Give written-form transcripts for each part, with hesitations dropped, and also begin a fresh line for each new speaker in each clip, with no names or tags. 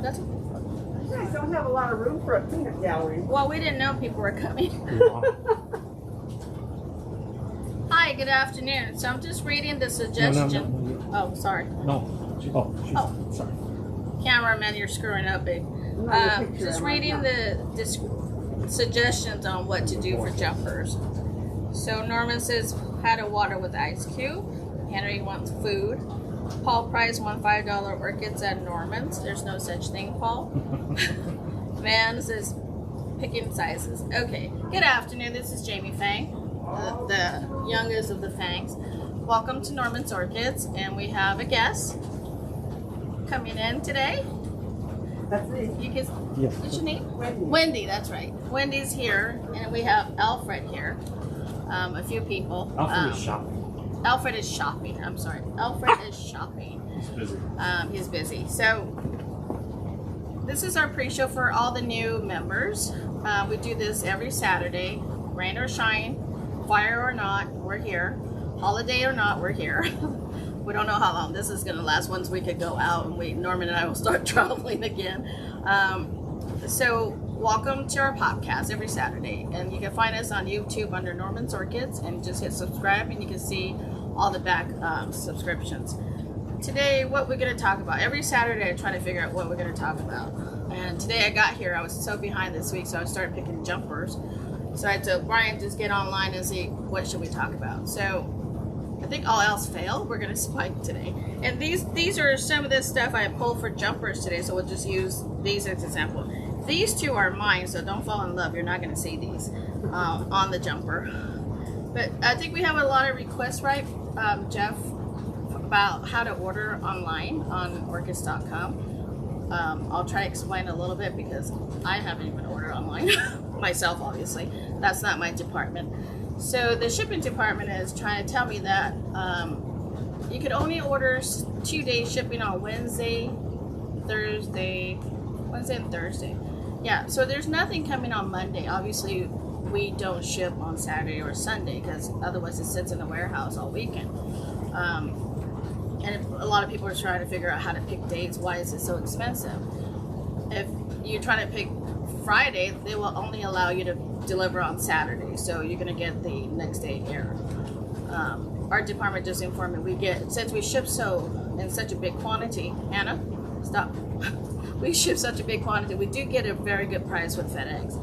That's
You guys don't have a lot of room for a peanut gallery.
well, we didn't know people were coming. Hi, good afternoon. So I'm just reading the suggestion. Oh, sorry.
Sorry.
Cameraman, you're screwing up, babe. Just reading the suggestions on what to do for jumpers. So Norman says how to water with ice cube. Henry wants food. Paul Price won $5 orchids at Norman's. There's no such thing, Paul. Van says picking sizes. Okay. Good afternoon. This is Jamie Fang, the youngest of the Fangs. Welcome to Norman's Orchids, and we have a guest coming in today.
That's me.
What's your name?
Wendy.
Wendy, that's right. Wendy's here, and we have Alfred here. A few people.
Alfred is shopping.
Alfred is shopping. I'm sorry. Alfred is shopping.
He's busy.
He's busy. So this is our pre-show for all the new members. We do this every Saturday. Rain or shine, fire or not, we're here. Holiday or not, we're here. We don't know how long this is going to last. Once we could go out and Norman and I will start traveling again. So welcome to our podcast every Saturday. And you can find us on YouTube under Norman's Orchids and just hit subscribe and you can see all the back subscriptions. Today, what we're going to talk about. Every Saturday I try to figure out what we're going to talk about. And today I got here, I was so behind this week, so I started picking jumpers. So I told Brian, just get online and see what should we talk about. So I think all else failed, we're going to spike today. And these are some of the stuff I pulled for jumpers today, so we'll just use these as an example. These two are mine, so don't fall in love. You're not going to see these on the jumper. But I think we have a lot of requests, right, Jeff, about how to order online on orchids.com. I'll try to explain a little bit because I haven't even ordered online myself, obviously. That's not my department. So the shipping department is trying to tell me that you could only order 2-day shipping on Wednesday and Thursday. Yeah, so there's nothing coming on Monday. Obviously, we don't ship on Saturday or Sunday because otherwise it sits in the warehouse all weekend. And a lot of people are trying to figure out how to pick dates. Why is it so expensive? If you're trying to pick Friday, they will only allow you to deliver on Saturday, so you're going to get the next day air. Our department just informed me since we ship in such a big quantity. Anna, stop. We ship such a big quantity, we do get a very good price with FedEx.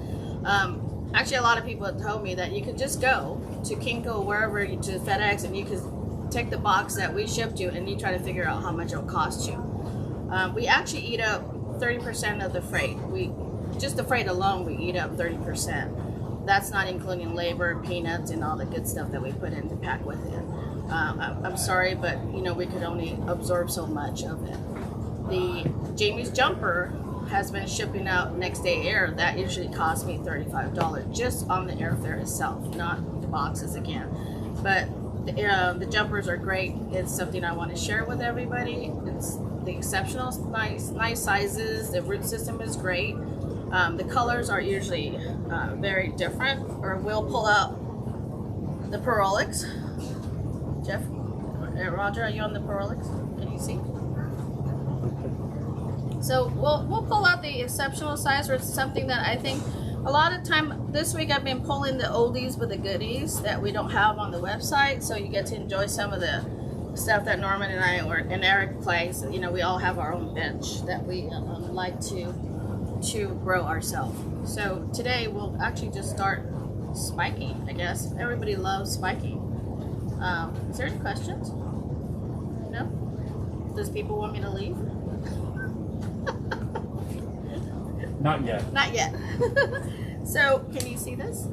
Actually, a lot of people have told me that you could just go to Kinko, wherever, to FedEx, and you could take the box that we shipped you, and you try to figure out how much it'll cost you. We actually eat up 30% of the freight. Just the freight alone, we eat up 30%. That's not including labor, peanuts, and all the good stuff that we put in to pack with it. I'm sorry, but we could only absorb so much of it. The Jamie's jumper has been shipping out next day air. That usually costs me $35 just on the airfare itself, not the boxes again. But the jumpers are great. It's something I want to share with everybody. It's the exceptional nice sizes. The root system is great. The colors are usually very different. Or we'll pull out the Perolix. Jeff, Roger, are you on the Perolix? Can you see? So we'll pull out the exceptional size, or it's something that I think a lot of time this week I've been pulling the oldies but the goodies that we don't have on the website, so you get to enjoy some of the stuff that Norman and I and Eric plays. We all have our own bench that we like to grow ourselves. So today we'll actually just start spiking, I guess. Everybody loves spiking. Is there any questions? No? Does people want me to leave?
Not yet.
Not yet. So, can you see this?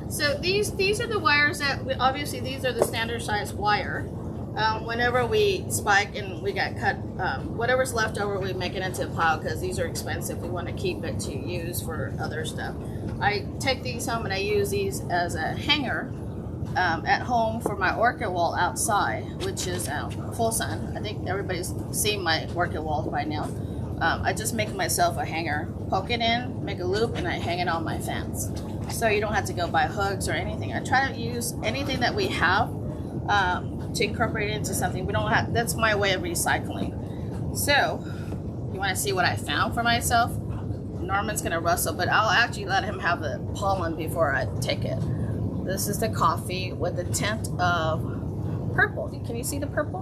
So these are the wires that obviously these are the standard size wire. Whenever we spike and we got cut, whatever's left over, we make it into a pile because these are expensive. We want to keep it to use for other stuff. I take these home and I use these as a hanger at home for my orchid wall outside, which is full sun. I think everybody's seen my orchid walls by now. I just make myself a hanger, poke it in, make a loop, and I hang it on my fence. So you don't have to go buy hooks or anything. I try to use anything that we have to incorporate it into something. We don't have. That's my way of recycling. So You want to see what I found for myself? Norman's gonna rustle, but I'll actually let him have the pollen before I take it. This is the coffee with the tint of purple. Can you see the purple?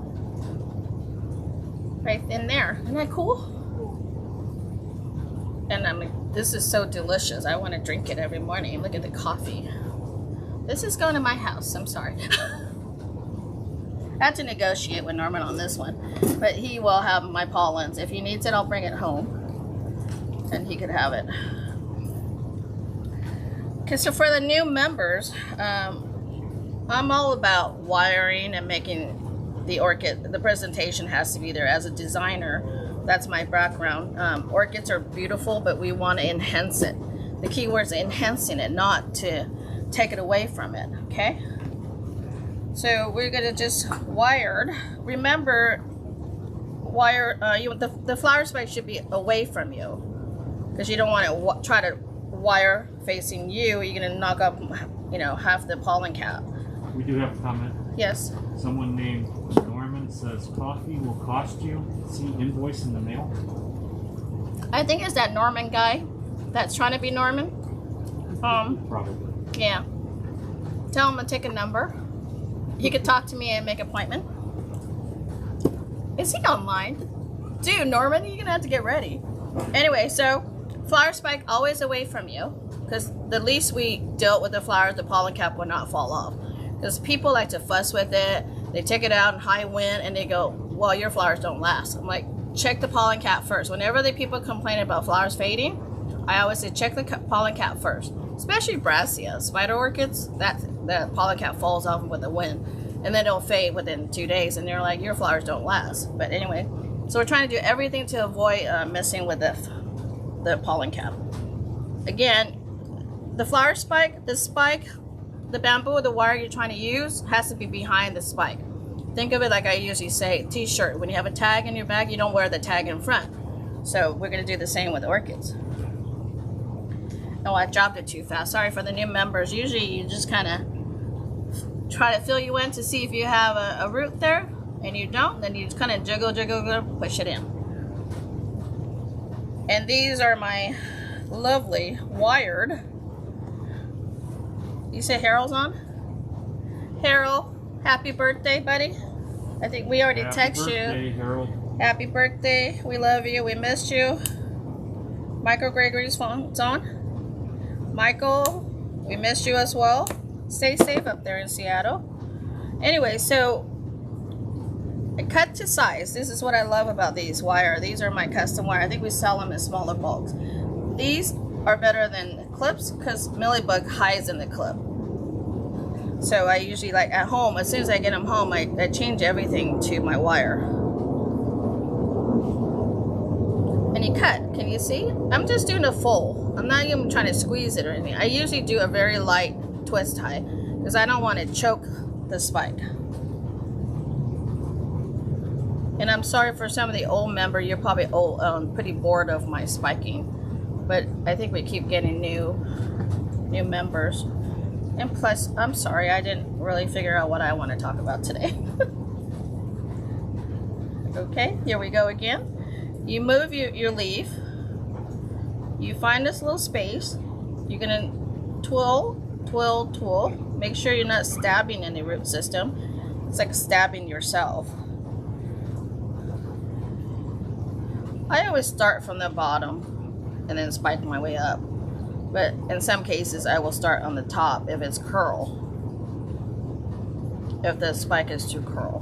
Right in there. Isn't that cool? And I mean, this is so delicious. I want to drink it every morning. Look at the coffee. This is going to my house. I'm sorry. I had to negotiate with Norman on this one, but he will have my pollens. If he needs it, I'll bring it home and he could have it. Okay, so for the new members, I'm all about wiring and making the orchid. The presentation has to be there. As a designer, that's my background. Orchids are beautiful, but we want to enhance it. The key word is enhancing it, not to take it away from it, okay? So we're gonna just wired. Remember, the flower spike should be away from you, because you don't want to try to wire facing you. You're gonna knock up, half the pollen cap.
We do have a comment.
Yes.
Someone named Norman says coffee will cost you. See invoice in the mail.
I think it's that Norman guy that's trying to be Norman.
Probably.
Yeah. Tell him to take a number. He could talk to me and make an appointment. Is he online? Dude, Norman, you're gonna have to get ready. Anyway, so flower spike always away from you, because the least we dealt with the flowers, the pollen cap will not fall off. Because people like to fuss with it. They take it out in high wind and they go, well, your flowers don't last. I'm like, check the pollen cap first. Whenever the people complain about flowers fading, I always say check the pollen cap first. Especially Brassica, spider orchids, the pollen cap falls off with the wind. And then it'll fade within 2 days and they're like, your flowers don't last. But anyway, so we're trying to do everything to avoid messing with the pollen cap. Again, the flower spike, the bamboo, the wire you're trying to use has to be behind the spike. Think of it like I usually say, t-shirt. When you have a tag in your bag, you don't wear the tag in front. So we're going to do the same with orchids. Oh, I dropped it too fast. Sorry for the new members. Usually you just kind of try to fill you in to see if you have a root there, and you don't, then you just kind of jiggle, push it in. And these are my lovely wired. You say Harold's on? Harold, happy birthday, buddy. I think we already texted you.
Happy birthday, Harold.
Happy birthday. We love you. We missed you. Michael Gregory's phone's on. Michael, we missed you as well. Stay safe up there in Seattle. Anyway, so I cut to size. This is what I love about these wire. These are my custom wire. I think we sell them in smaller bulks. These are better than clips because millibug hides in the clip. So I usually, like at home, as soon as I get them home, I change everything to my wire. And you cut. Can you see? I'm just doing a full. I'm not even trying to squeeze it or anything. I usually do a very light twist tie because I don't want to choke the spike. And I'm sorry for some of the old members. You're probably pretty bored of my spiking, but I think we keep getting new members. And plus, I'm sorry, I didn't really figure out what I want to talk about today. Okay, here we go again. You move your leaf. You find this little space. You're gonna twirl. Make sure you're not stabbing in the root system. It's like stabbing yourself. I always start from the bottom and then spike my way up. But in some cases, I will start on the top if it's curl. If the spike is too curl.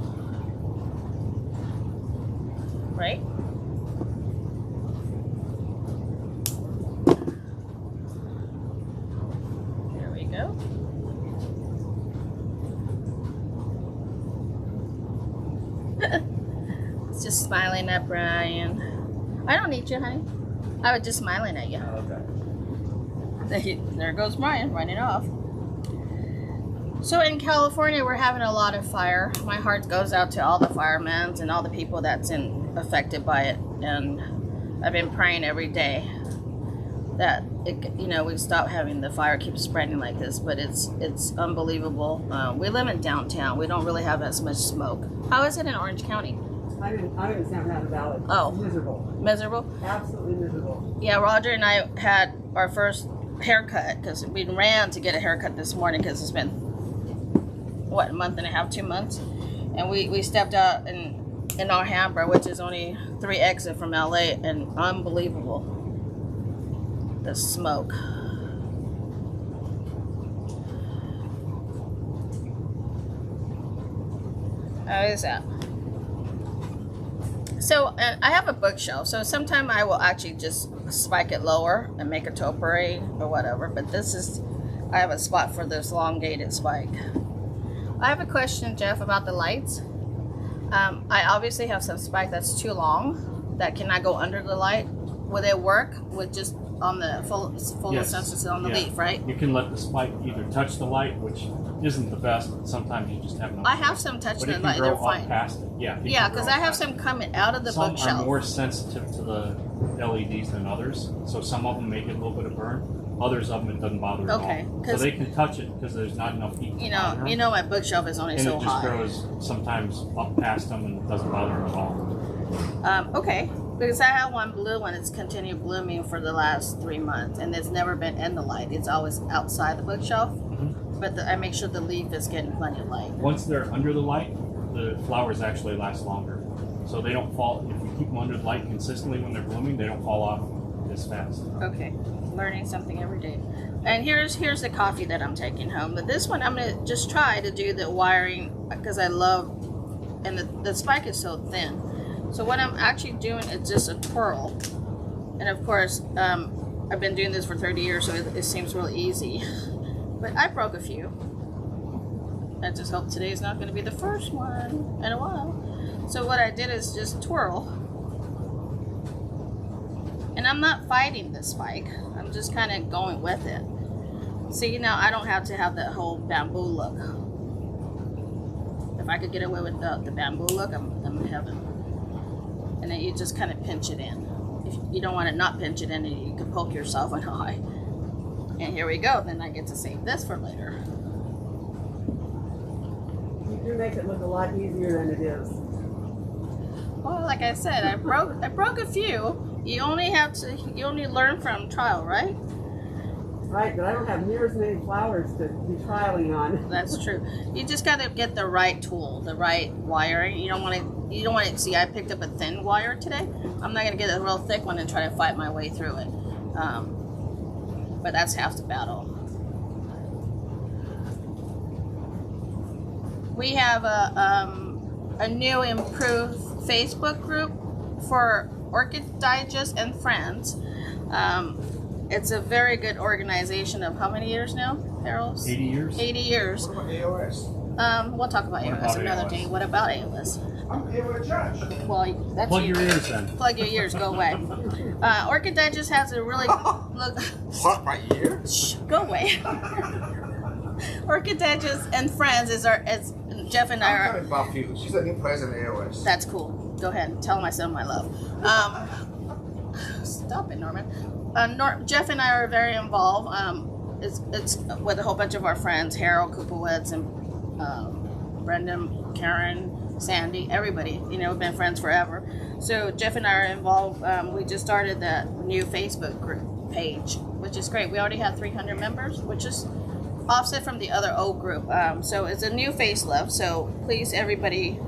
Right? There we go. It's just smiling at Brian. I don't need you, honey. I was just smiling at you.
Okay.
There goes Brian running off. So in California, we're having a lot of fire. My heart goes out to all the firemen and all the people that's affected by it. And I've been praying every day that we stop having the fire keep spreading like this. But it's unbelievable. We live in downtown. We don't really have as much smoke. How is it in Orange County?
I didn't San Fernando Valley.
Oh.
Miserable.
Miserable?
Absolutely miserable.
Yeah, Roger and I had our first haircut because we ran to get a haircut this morning because it's been, what, a month and a half, 2 months? And we stepped out in Alhambra, which is only 3 exits from LA, and unbelievable. The smoke. How is that? So I have a bookshelf, so sometime I will actually just spike it lower and make a topiary or whatever, but this is, I have a spot for this elongated spike. I have a question, Jeff, about the lights. I obviously have some spike that's too long that cannot go under the light. Will it work with just on the full
Yes.
sensors on the leaf, right?
You can let the spike either touch the light, which isn't the best, but sometimes you just have no
I have some touching the light,
grow
they're
up
fine.
past it. Yeah,
Yeah, because I have some coming out of the
some
bookshelf.
are more sensitive to the LEDs than others, so some of them make it a little bit of burn. Others of them it doesn't bother at
Okay,
all.
'cause-
So they can touch it because there's not enough heat.
You know, my bookshelf is only
and
so
it just
high.
grows sometimes up past them and it doesn't bother them at all.
Okay, because I have one blue one. It's continued blooming for the last 3 months, and it's never been in the light. It's always outside the bookshelf. But I make sure the leaf is getting plenty of light.
Once they're under the light, the flowers actually last longer. So they don't fall, if you keep them under the light consistently when they're blooming, they don't fall off as fast.
Okay, learning something every day. And here's the coffee that I'm taking home. But this one I'm gonna just try to do the wiring because I love, and the spike is so thin. So what I'm actually doing is just a twirl. And of course, I've been doing this for 30 years, so it seems real easy. But I broke a few. I just hope today's not going to be the first one in a while. So what I did is just twirl. And I'm not fighting the spike. I'm just kind of going with it. See, now I don't have to have that whole bamboo look. If I could get away with the bamboo look, I'm in heaven. And then you just kind of pinch it in. If you don't want to not pinch it in, you can poke yourself in the eye. And here we go. Then I get to save this for later.
You do make it look a lot easier than it is.
Well, like I said, I broke a few. You only learn from trial, right?
Right, but I don't have near as many flowers to be trialing on.
That's true. You just got to get the right tool, the right wiring. You don't want to see. I picked up a thin wire today. I'm not gonna get a real thick one and try to fight my way through it. But that's half the battle. We have a new improved Facebook group for Orchid Digest and Friends. It's a very good organization of how many years now, Harold?
80 years?
80 years.
What about AOS?
We'll talk about
What
AOS
about
another
AOS?
day. What about AOS?
I'm AOS judge.
Well, that's
Plug
you.
your ears then.
Plug your ears. Go away. Orchid Digest has a really look.
Plug my ear?
Shh, go away. Orchid Digest and Friends is Jeff and I
I'm
are.
coming about you. She's a new president of AOS.
That's cool. Go ahead and tell my son my love. Stop it, Norman. Jeff and I are very involved. It's with a whole bunch of our friends, Harold Kupowitz and Brendan, Karen, Sandy, everybody. You know, we've been friends forever. So Jeff and I are involved. We just started that new Facebook group page, which is great. We already have 300 members, which is offset from the other old group. So it's a new facelift. So please, everybody.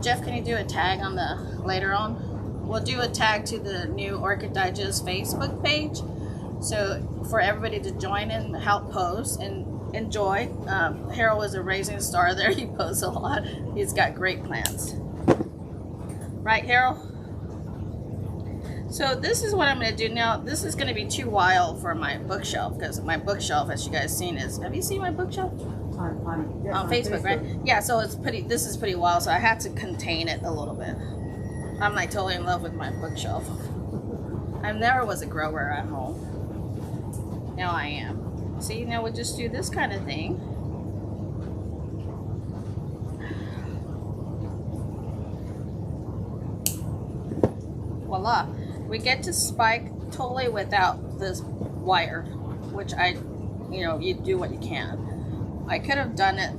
Jeff, can you do a tag on the later on? We'll do a tag to the new Orchid Digest Facebook page, so for everybody to join in, help post and enjoy. Harold is a rising star there. He posts a lot. He's got great plans. Right, Harold? So this is what I'm going to do now. This is going to be too wild for my bookshelf because my bookshelf, as you guys seen, is. Have you seen my bookshelf? On Facebook, right? Yeah, so it's pretty. This is pretty wild, so I had to contain it a little bit. I'm like totally in love with my bookshelf. I never was a grower at home. Now I am. See, now we'll just do this kind of thing. Voila. We get to spike totally without this wire, which you do what you can. I could have done it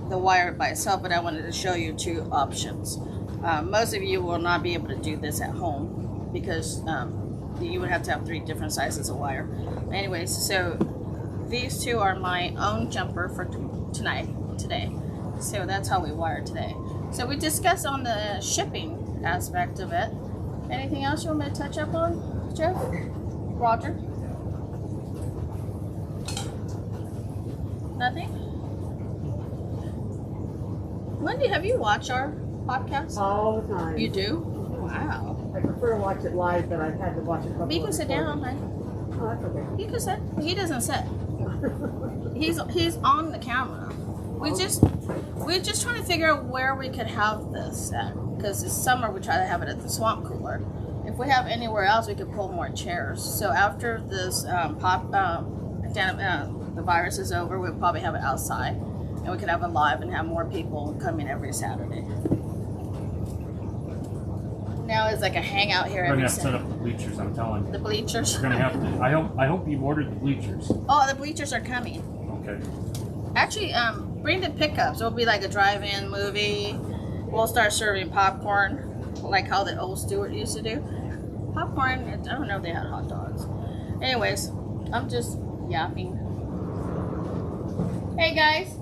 the wire by itself, but I wanted to show you two options. Most of you will not be able to do this at home because you would have to have 3 different sizes of wire. Anyways, so these 2 are my own jumper for today. So that's how we wire today. So we discussed on the shipping aspect of it. Anything else you want me to touch up on, Jeff? Roger? Nothing? Wendy, have you watched our podcast?
All the time.
You do? Wow.
I prefer to watch it live, but I've had to watch it a couple
But you can
of
sit
times.
down, honey.
Oh, that's okay.
You can sit. He doesn't sit. He's on the camera. We're just trying to figure out where we could have this at. Because this summer we try to have it at the swamp cooler. If we have anywhere else, we could pull more chairs. So after this the virus is over, we'll probably have it outside, and we could have it live and have more people come in every Saturday. Now it's like a hangout here
We're
every
gonna have to set
Saturday.
up the bleachers. I'm telling you.
The bleachers.
We're gonna have to. I hope you've ordered the bleachers.
Oh, the bleachers are coming.
Okay.
Actually, bring the pickups. It'll be like a drive-in movie. We'll start serving popcorn, like how the old Stewart used to do. Popcorn. I don't know if they had hot dogs. Anyways, I'm just yapping. Hey guys,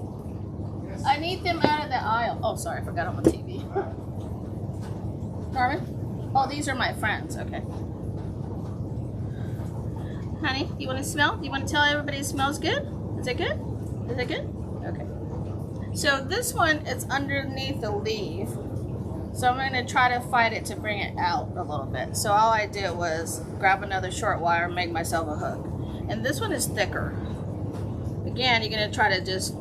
I need them out of the aisle. Oh, sorry, I forgot I'm on TV. Norman? Oh, these are my friends. Okay. Honey, you want to smell? You want to tell everybody it smells good? Is it good? Is it good? Okay. So this one is underneath the leaf. So I'm going to try to fight it to bring it out a little bit. So all I did was grab another short wire and make myself a hook. And this one is thicker. Again, you're going to try to just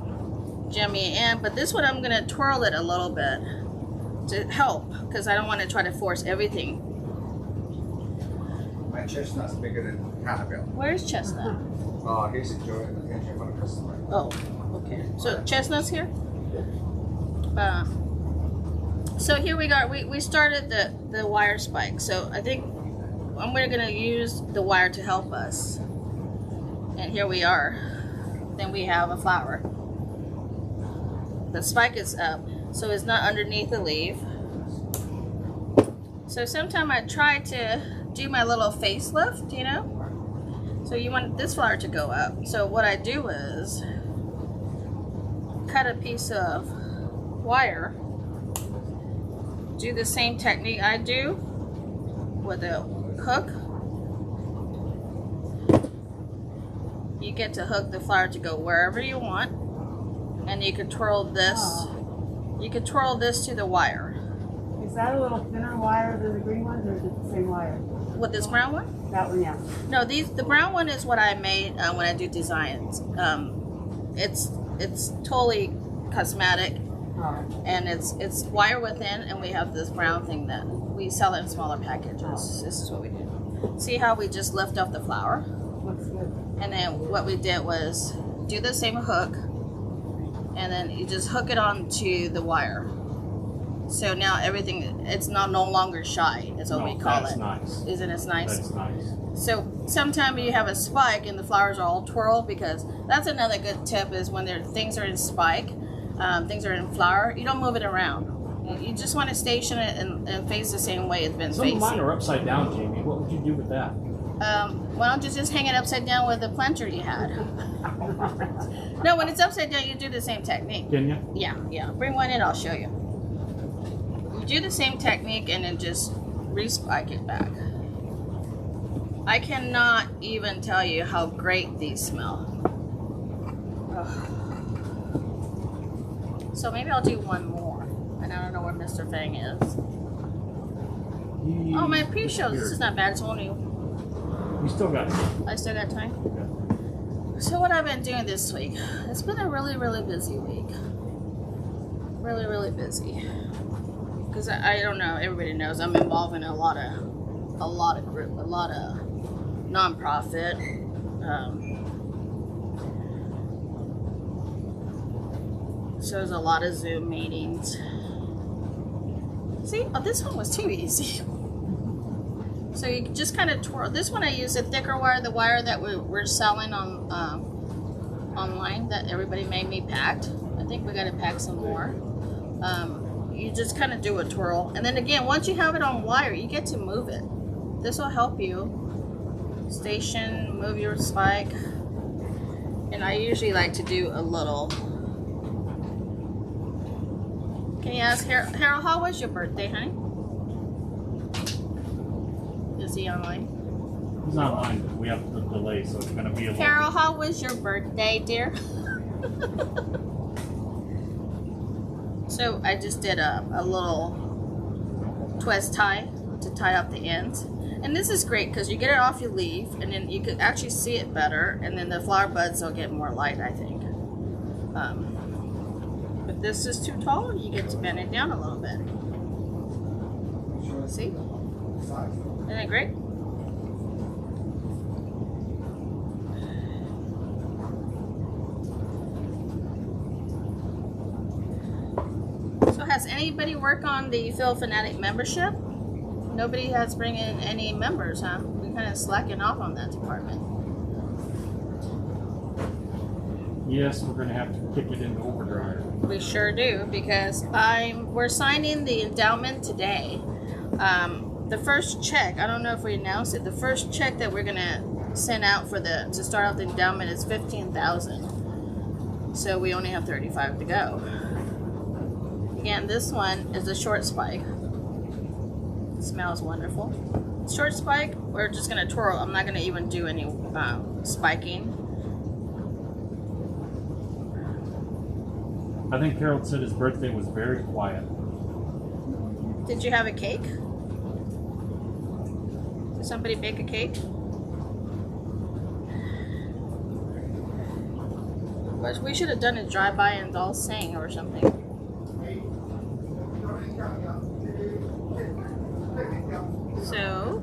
jimmy it in. But this one I'm going to twirl it a little bit to help. Because I don't want to try to force everything.
My chestnut's bigger than Cannibal.
Where's Chestnut?
Oh, he's enjoying the attention from the customer.
Oh, okay. So Chestnut's here? So here we go. We started the wire spike. So I think I'm going to use the wire to help us. And here we are. Then we have a flower. The spike is up, so it's not underneath the leaf. So sometimes I try to do my little facelift, you know? So you want this flower to go up. So what I do is cut a piece of wire. Do the same technique I do with a hook. You get to hook the flower to go wherever you want, and you can twirl this. You can twirl this to the wire.
Is that a little thinner wire than the green ones, or is it the same wire?
With this brown one?
That one, yeah.
No, the brown one is what I made when I do designs. It's totally cosmetic. And it's wire within, and we have this brown thing that we sell it in smaller packages. This is what we do. See how we just lift off the flower?
Looks good.
And then what we did was do the same hook, and then you just hook it onto the wire. So now everything, it's no longer shy, is what we call it.
That's nice.
Isn't it nice?
That's nice.
So sometimes you have a spike and the flowers are all twirled, because that's another good tip is when things are in spike, things are in flower, you don't move it around. You just want to station it and face the same way it's been
Some
facing.
of mine are upside down, Jamie. What would you do with that?
Why don't you just hang it upside down with the planter you had? No, when it's upside down, you do the same technique.
Can you?
Yeah. Bring one in, I'll show you. You do the same technique and then just re-spike it back. I cannot even tell you how great these smell. Ugh. So maybe I'll do one more. And I don't know where Mr. Fang is. Oh, my pre-shows. This is not bad. It's only...
You still got it.
I still got time? So what I've been doing this week, it's been a really, really busy week. Really, really busy. Because I don't know, everybody knows I'm involved in a lot of nonprofit. So there's a lot of Zoom meetings. See, oh, this one was too easy. So you just kind of twirl. This one I use a thicker wire, the wire that we're selling on online that everybody made me packed. I think we got to pack some more. you just kind of do a twirl. And then again, once you have it on wire, you get to move it. This will help you station, move your spike. And I usually like to do a little. Can you ask Harold, how was your birthday, honey? Is he online?
He's not online, but we have the delay, so it's going to be a little.
Carol, how was your birthday, dear? So I just did a little twist tie to tie up the ends. And this is great because you get it off your leaf and then you can actually see it better, and then the flower buds will get more light, I think. If this is too tall, you get to bend it down a little bit. See? Isn't it great? So has anybody worked on the Phil Fanatic membership? Nobody has bring in any members, huh? We're kind of slacking off on that department.
Yes, we're going to have to kick it into overdrive.
We sure do, because we're signing the endowment today. The first check, I don't know if we announced it, the first check that we're gonna send out to start out the endowment is $15,000. So we only have 35 to go. Again, this one is a short spike. It smells wonderful. Short spike, we're just gonna twirl. I'm not gonna even do any spiking.
I think Harold said his birthday was very quiet.
Did you have a cake? Did somebody bake a cake? But we should have done a drive-by and all sing or something. So,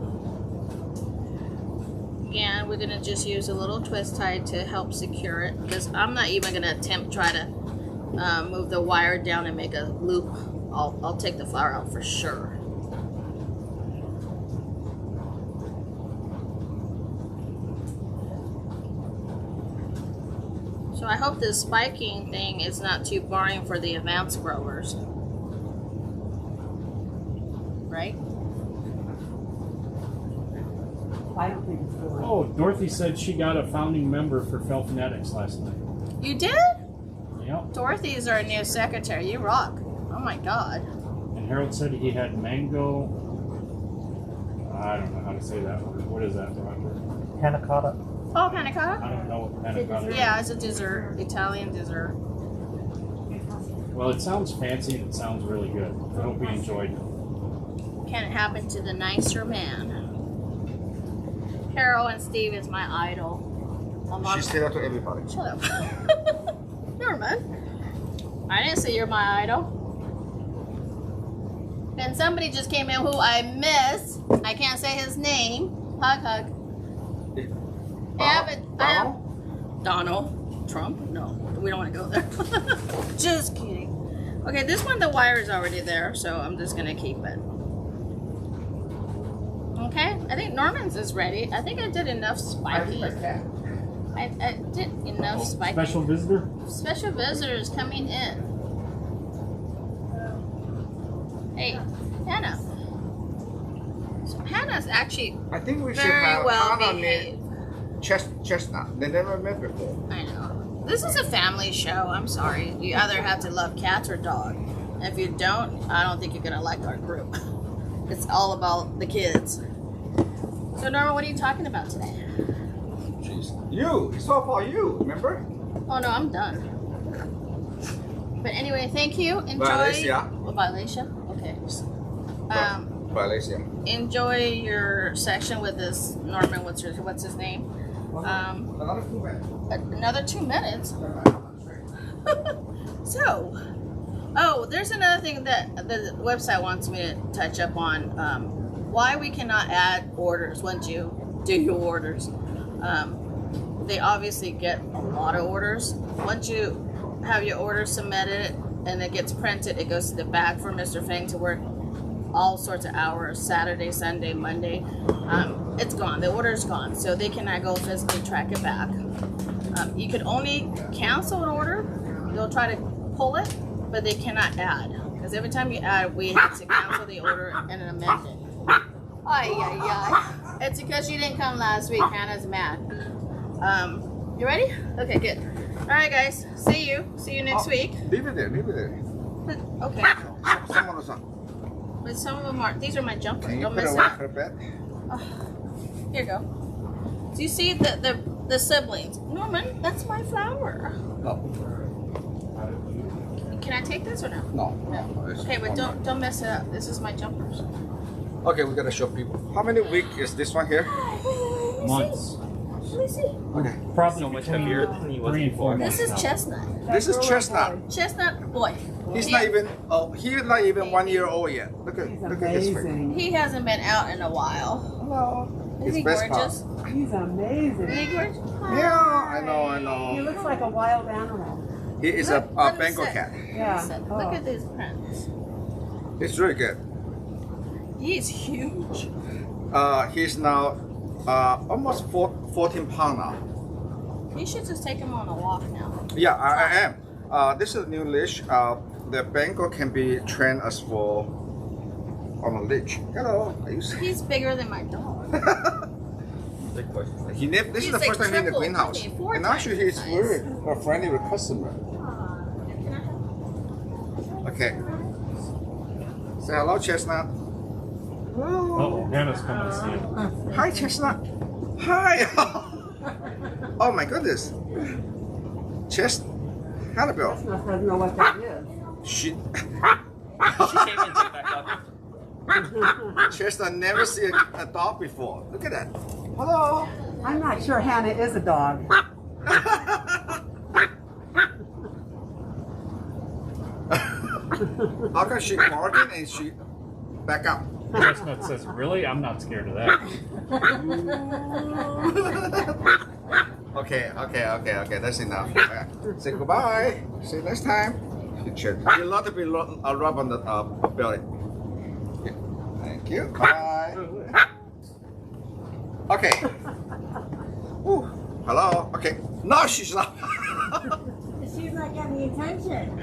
again, we're gonna just use a little twist tie to help secure it, because I'm not even gonna try to move the wire down and make a loop. I'll take the flower out for sure. So I hope this spiking thing is not too boring for the advanced growers. Right?
I don't think it's boring.
Oh, Dorothy said she got a founding member for Phil Fanatics last night.
You did?
Yep.
Dorothy is our new secretary. You rock. Oh my God.
And Harold said he had mango. I don't know how to say that word. What is that, Roger?
Panna cotta.
Oh, panna cotta?
I don't know what panna cotta is.
Yeah, it's a dessert. Italian dessert.
Well, it sounds fancy and it sounds really good. I hope you enjoyed it.
Can it happen to the nicer man? Carol and Steve is my idol.
She said that to everybody.
Shut up. Norman. I didn't say you're my idol. And somebody just came in who I miss. I can't say his name. Hug, hug. Donald Trump? No, we don't want to go there. Just kidding. Okay, this one, the wire is already there, so I'm just going to keep it. Okay, I think Norman's is ready. I think I did enough spiking. I did enough spiking.
Special visitor?
Special visitors coming in. Hey, Hannah. So Hannah's actually
I think we should
very
have
well
Hannah
behaved.
named Chestnut. They never met before.
I know. This is a family show. I'm sorry. You either have to love cats or dog. If you don't, I don't think you're gonna like our group. It's all about the kids. So Norma, what are you talking about today?
Jeez. You! It's all for you, remember?
Oh no, I'm done. But anyway, thank you. Enjoy.
Violacea.
Oh, violacea? Okay.
Violacea.
Enjoy your section with this Norman. What's his name?
Another 2 minutes.
Another 2 minutes. So, there's another thing that the website wants me to touch up on. Why we cannot add orders once you do your orders. They obviously get a lot of orders. Once you have your order submitted and it gets printed, it goes to the back for Mr. Fang to work all sorts of hours, Saturday, Sunday, Monday. It's gone. The order's gone. So they cannot go physically track it back. You could only cancel an order. They'll try to pull it, but they cannot add. Because every time you add, we have to cancel the order and then amend it. Ay, ay, ay. It's because you didn't come last week. Hannah's mad. You ready? Okay, good. All right, guys. See you next week.
Leave it there. Leave it there.
But, okay.
Someone else on.
But some of them are. These are my jumpers.
Can you
Don't
put
miss
away
out.
her bed?
Here you go. Do you see the siblings? Norman, that's my flower.
No.
Can I take this or no?
No.
No.
It's
Okay, but
on
don't mess it up. This is my jumpers.
Okay, we gotta show people. How many weeks is this one here?
Months.
Let me see.
Okay.
Probably
So much
between
heavier than he was
3 and 4
before.
months
This is
now.
Chestnut.
This is Chestnut.
Chestnut boy.
He's
He-
not even. Oh, he's not even 1 year old yet. Look at
He's
his face.
amazing.
He hasn't been out in a while.
Hello.
Isn't he
His best
gorgeous?
He's amazing.
Isn't he gorgeous?
Yeah, I know, I
He
know.
looks like a wild animal.
He is
Look,
a
look at
Bengal
this.
cat.
Yeah.
Listen,
Oh.
look at these prints.
He's really good.
He's huge.
He's now almost 14 pounds now.
You should just take him on a walk now.
Yeah, I am. This is a new leash. The Bengal can be trained as for on a leash. Hello, are you see?
He's bigger than my dog.
Big question.
This is
He's
the
like
first time in the
triple,
greenhouse.
isn't he? 4
And actually,
times
he's
the size.
very friendly with customer. Okay. Say hello, Chestnut.
Oh, Hannah's coming to see him.
Hi, Chestnut. Hi. Oh my goodness. Hannibal.
Chestnut doesn't know what that is.
She.
She came and took back up.
Chestnut never see a dog before. Look at that. Hello.
I'm not sure Hannah is a dog.
How come she barking and she back up?
Chestnut says, really? I'm not scared of that.
Okay. That's enough. Yeah. Say goodbye. See you next time. You love to be rub on the belly. Okay. Thank you. Bye. Okay. Ooh. Hello. Okay. No, she's not.
She's not getting attention.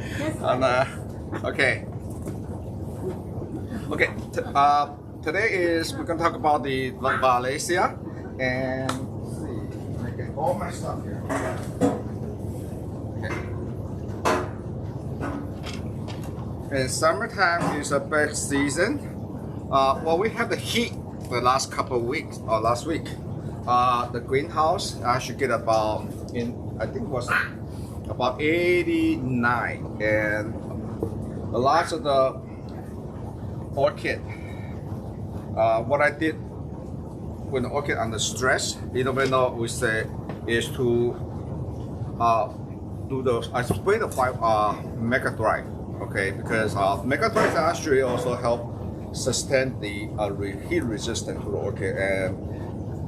Okay. Okay. Today is we're gonna talk about the violacea and let's see. Okay. All my stuff here. Okay. And summertime is a big season. Well, we have the heat the last couple of weeks or last week. The greenhouse I should get about I think it was about 89, and a lot of the orchid. What I did when the orchid under stress, we say, is to I spray the Mega Drive, okay, because Mega Drive actually also help sustain the heat resistance to the orchid, and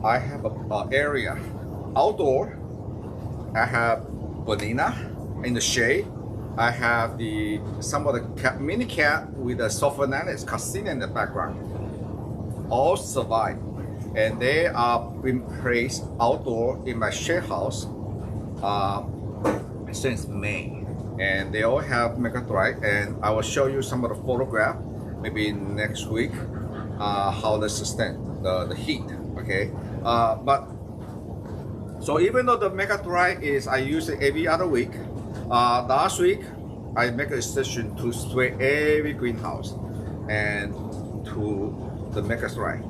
I have a area outdoor. I have banana in the shade. I have some of the mini cat with a sophonanus casino in the background. All survive, and they are being placed outdoor in my shade house since May, and they all have Mega Drive, and I will show you some of the photograph maybe next week how they sustain the heat. Okay, but so even though the Mega Drive I use it every other week, last week I make a decision to spray every greenhouse and to the Mega Drive.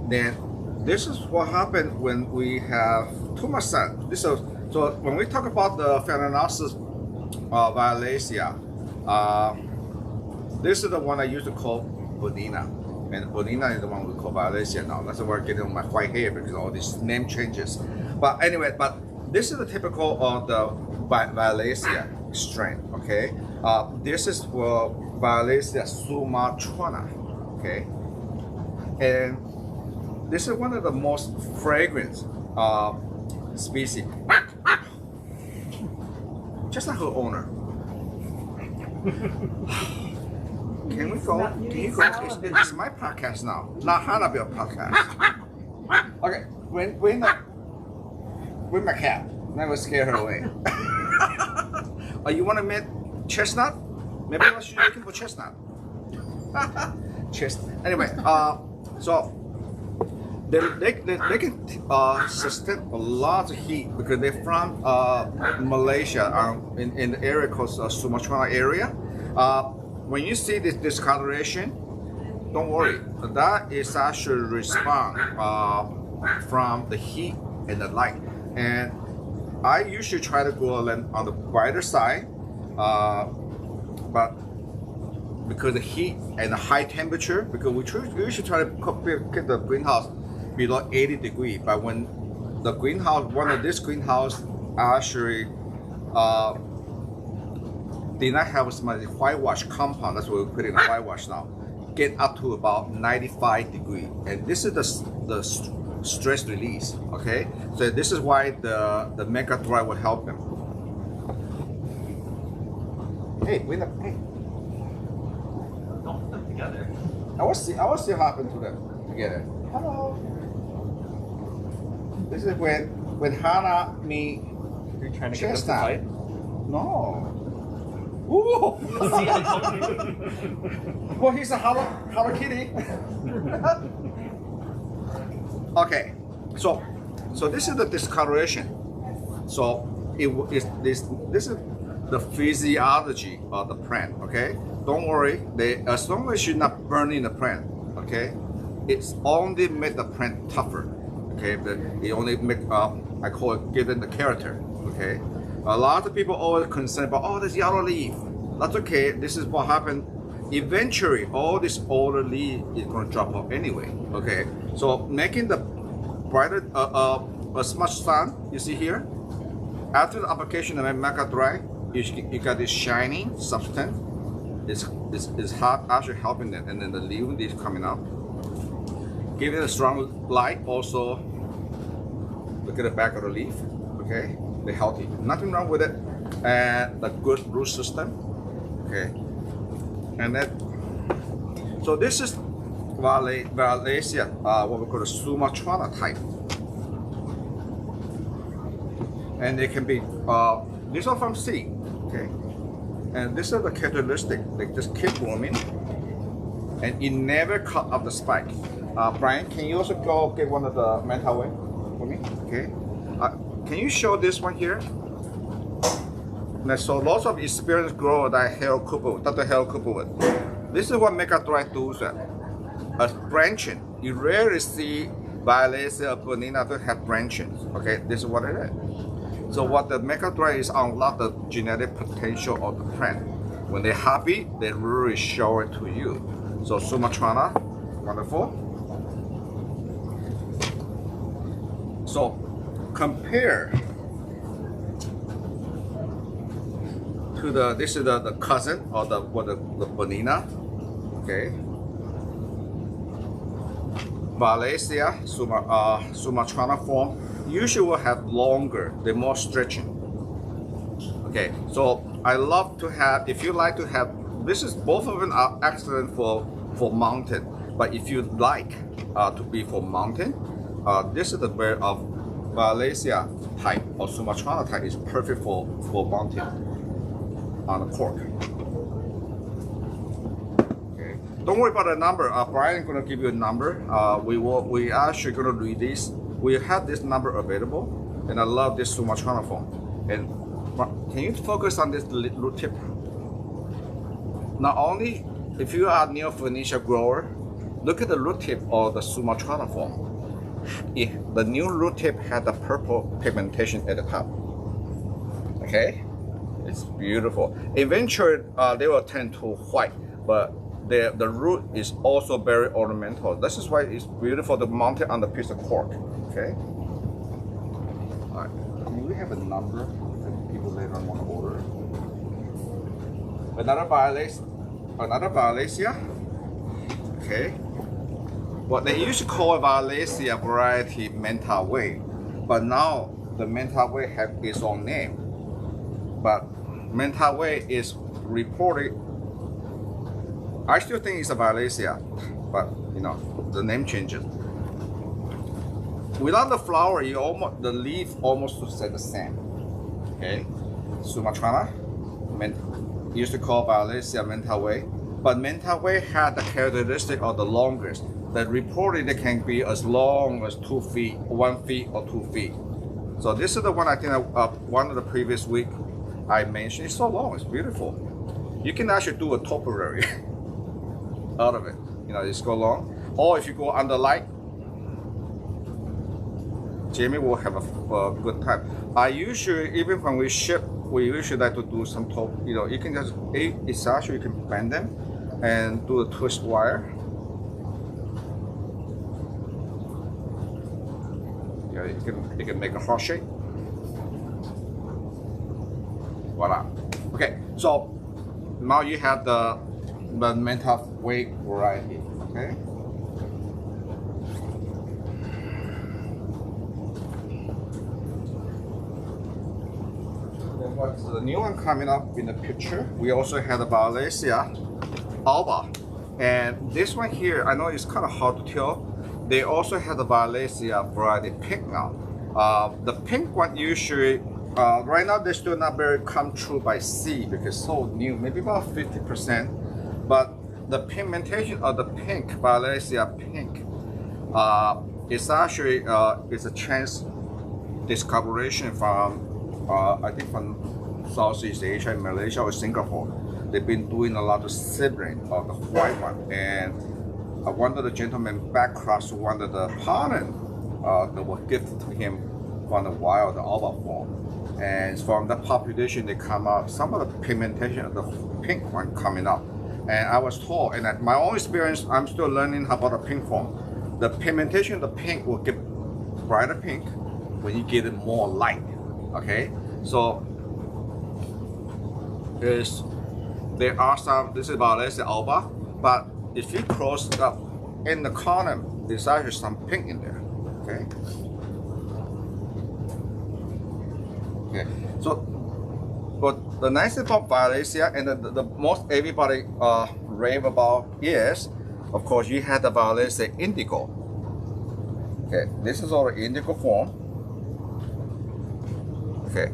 Then this is what happened when we have too much sun. So when we talk about the Phalaenopsis violacea, this is the one I used to call Bonina. And Bonina is the one we call violacea now. That's why I'm getting my white hair because all these name changes. But anyway, this is the typical of the violacea strain. Okay, this is for Violacea sumatrana. Okay, and this is one of the most fragrant species. Just like her owner. Can we go? Can you go? It's my podcast now, not Hannibal podcast. Okay, when my cat, never scare her away. Oh, you want to meet Chestnut? Maybe I should looking for Chestnut. Cheers. Anyway, so they can sustain a lot of heat because they're from Malaysia, in the area called Sumatra area. When you see this discoloration, don't worry. That is actually response from the heat and the light. And I usually try to go on the brighter side, but because the heat and the high temperature, because we usually try to keep the greenhouse below 80 degrees. But when the greenhouse, one of this greenhouse actually did not have as much whitewash compound, that's what we put in the whitewash now, get up to about 95 degrees. And this is the stress release, okay? So this is why the Mega Dry will help them. Hey, wait up, hey.
Don't put them together.
I will see what happened to them together. Hello. This is when Hannah me.
You're trying to get them
chest
to
out.
fight?
No. Ooh.
See, I told you.
Well, he's a Hello Kitty. Okay, so this is the discoloration. So this is the physiology of the plant. Okay, don't worry. As long as you're not burning the plant, okay, it's only make the plant tougher. Okay, it only make I call it giving the character. Okay, a lot of people always concerned about this yellow leaf. That's okay. This is what happened. Eventually, all this older leaf is going to drop off anyway. Okay, so making the brighter, as much sun you see here. After the application of Mega Dry, you got this shining substance. It's actually helping them, and then the leaf is coming up. Giving a strong light also. Look at the back of the leaf. Okay, they're healthy. Nothing wrong with it, and the good root system. Okay. And then, so this is violacea, what we call the Sumatrana type. And they can be, these are from seed, okay? And this is the characteristic, they just keep blooming. And it never cut off the spike. Brian, can you also go get one of the mental way for me? Okay. Can you show this one here? Now, so lots of experienced growers that Dr. Harold Cooper would. This is what Mega Dry does. As branching, you rarely see violacea or bonina to have branching. Okay, this is what it is. So what the Mega Dry is unlock the genetic potential of the plant. When they're happy, they really show it to you. So Sumatrana, wonderful. So compare to this is the cousin or the bonina, okay. Violacea, Sumatrana form usually will have longer, they're more stretching. Okay, so I love to have, if you like to have, this is both of them are excellent for mountain, but if you like to be for mountain, this is the bird of Violacea type or Sumatrana type is perfect for mountain on the cork. Okay. Don't worry about the number. Brian is going to give you a number. We actually going to release. We have this number available, and I love this Sumatrana form. And can you focus on this root tip? Not only if you are near Phoenicia grower, look at the root tip of the Sumatrana form. The new root tip had the purple pigmentation at the top. Okay. It's beautiful. Eventually, they will turn to white, but the root is also very ornamental. This is why it's beautiful to mount it on the piece of cork. Okay. All right. Can we have a number that people later on want to order? Another violacea. Okay. What they used to call a violacea variety Menta Way, but now the Menta Way have its own name. But Menta Way is reported. I still think it's a violacea, but you know the name changes. Without the flower, the leaf almost looks like the same. Okay, Sumatrana, used to call violacea Menta Way. but Mentaway had the characteristic of the longest. That reported it can be as long as 2 feet, 1 feet or 2 feet. So this is the one I think one of the previous week I mentioned. It's so long, it's beautiful. You can actually do a topiary out of it. You know, it's go long. Or if you go under light, Jamie will have a good time. I usually, even when we ship, we usually like to do some top. You know, you can just it's actually you can bend them and do a twist wire. Yeah, you can make a heart shape. Voila. Okay, so now you have the Mentaway variety. Okay. What's the new one coming up in the picture? We also had the violacea alba, and this one here, I know it's kind of hard to tell. They also have the violacea variety pink now. The pink one usually, right now they're still not very come true by sea because it's so new, maybe about 50%. But the pigmentation of the pink, violacea pink, is actually it's a chance discoveration from I think from Southeast Asia, Malaysia or Singapore. They've been doing a lot of sibling of the white one, and one of the gentlemen back across one of the pollen that was gifted to him from the wild, the alba form. And from the population, they come out, some of the pigmentation of the pink one coming up. And I was told, and at my own experience, I'm still learning about the pink form. The pigmentation of the pink will get brighter pink when you get it more light. Okay, so there are some, this is violacea alba, but if you close it up in the column, there's actually some pink in there. Okay. Okay. So, but the nice thing about violacea and the most everybody rave about is, of course, you had the violacea indigo. Okay, this is all the indigo form. Okay,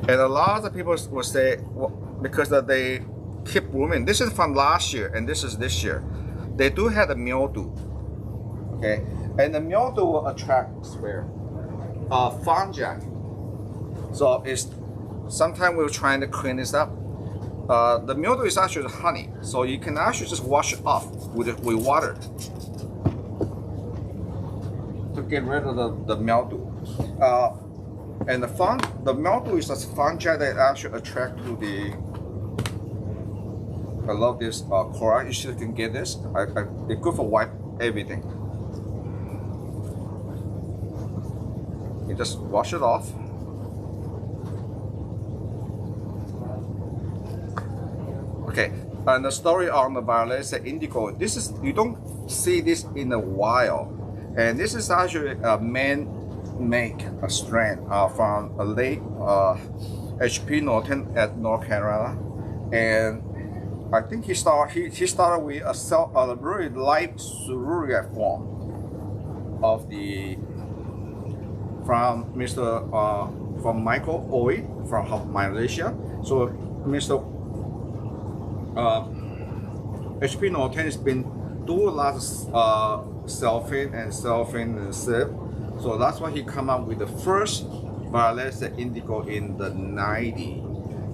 and a lot of people will say, well, because they keep blooming. This is from last year, and this is this year. They do have the mildew. Okay, and the mildew will attract fungi. So it's sometimes we're trying to clean this up. The mildew is actually honey, so you can actually just wash it off with water to get rid of the mildew. And the mildew is a fungi that actually attract to the. I love this coral. You should can get this. It's good for wipe everything. You just wash it off. Okay, and the story on the violacea indigo. This is, you don't see this in the wild, and this is actually a man-made strand from a lake, H.P. Norton at North Carolina, and I think he started with a very light cerulean form of the from Michael Oi from Malaysia. So Mr. H.P. Norton has been doing a lot of selfing and sip. So that's why he come up with the first violacea indigo in the 90s.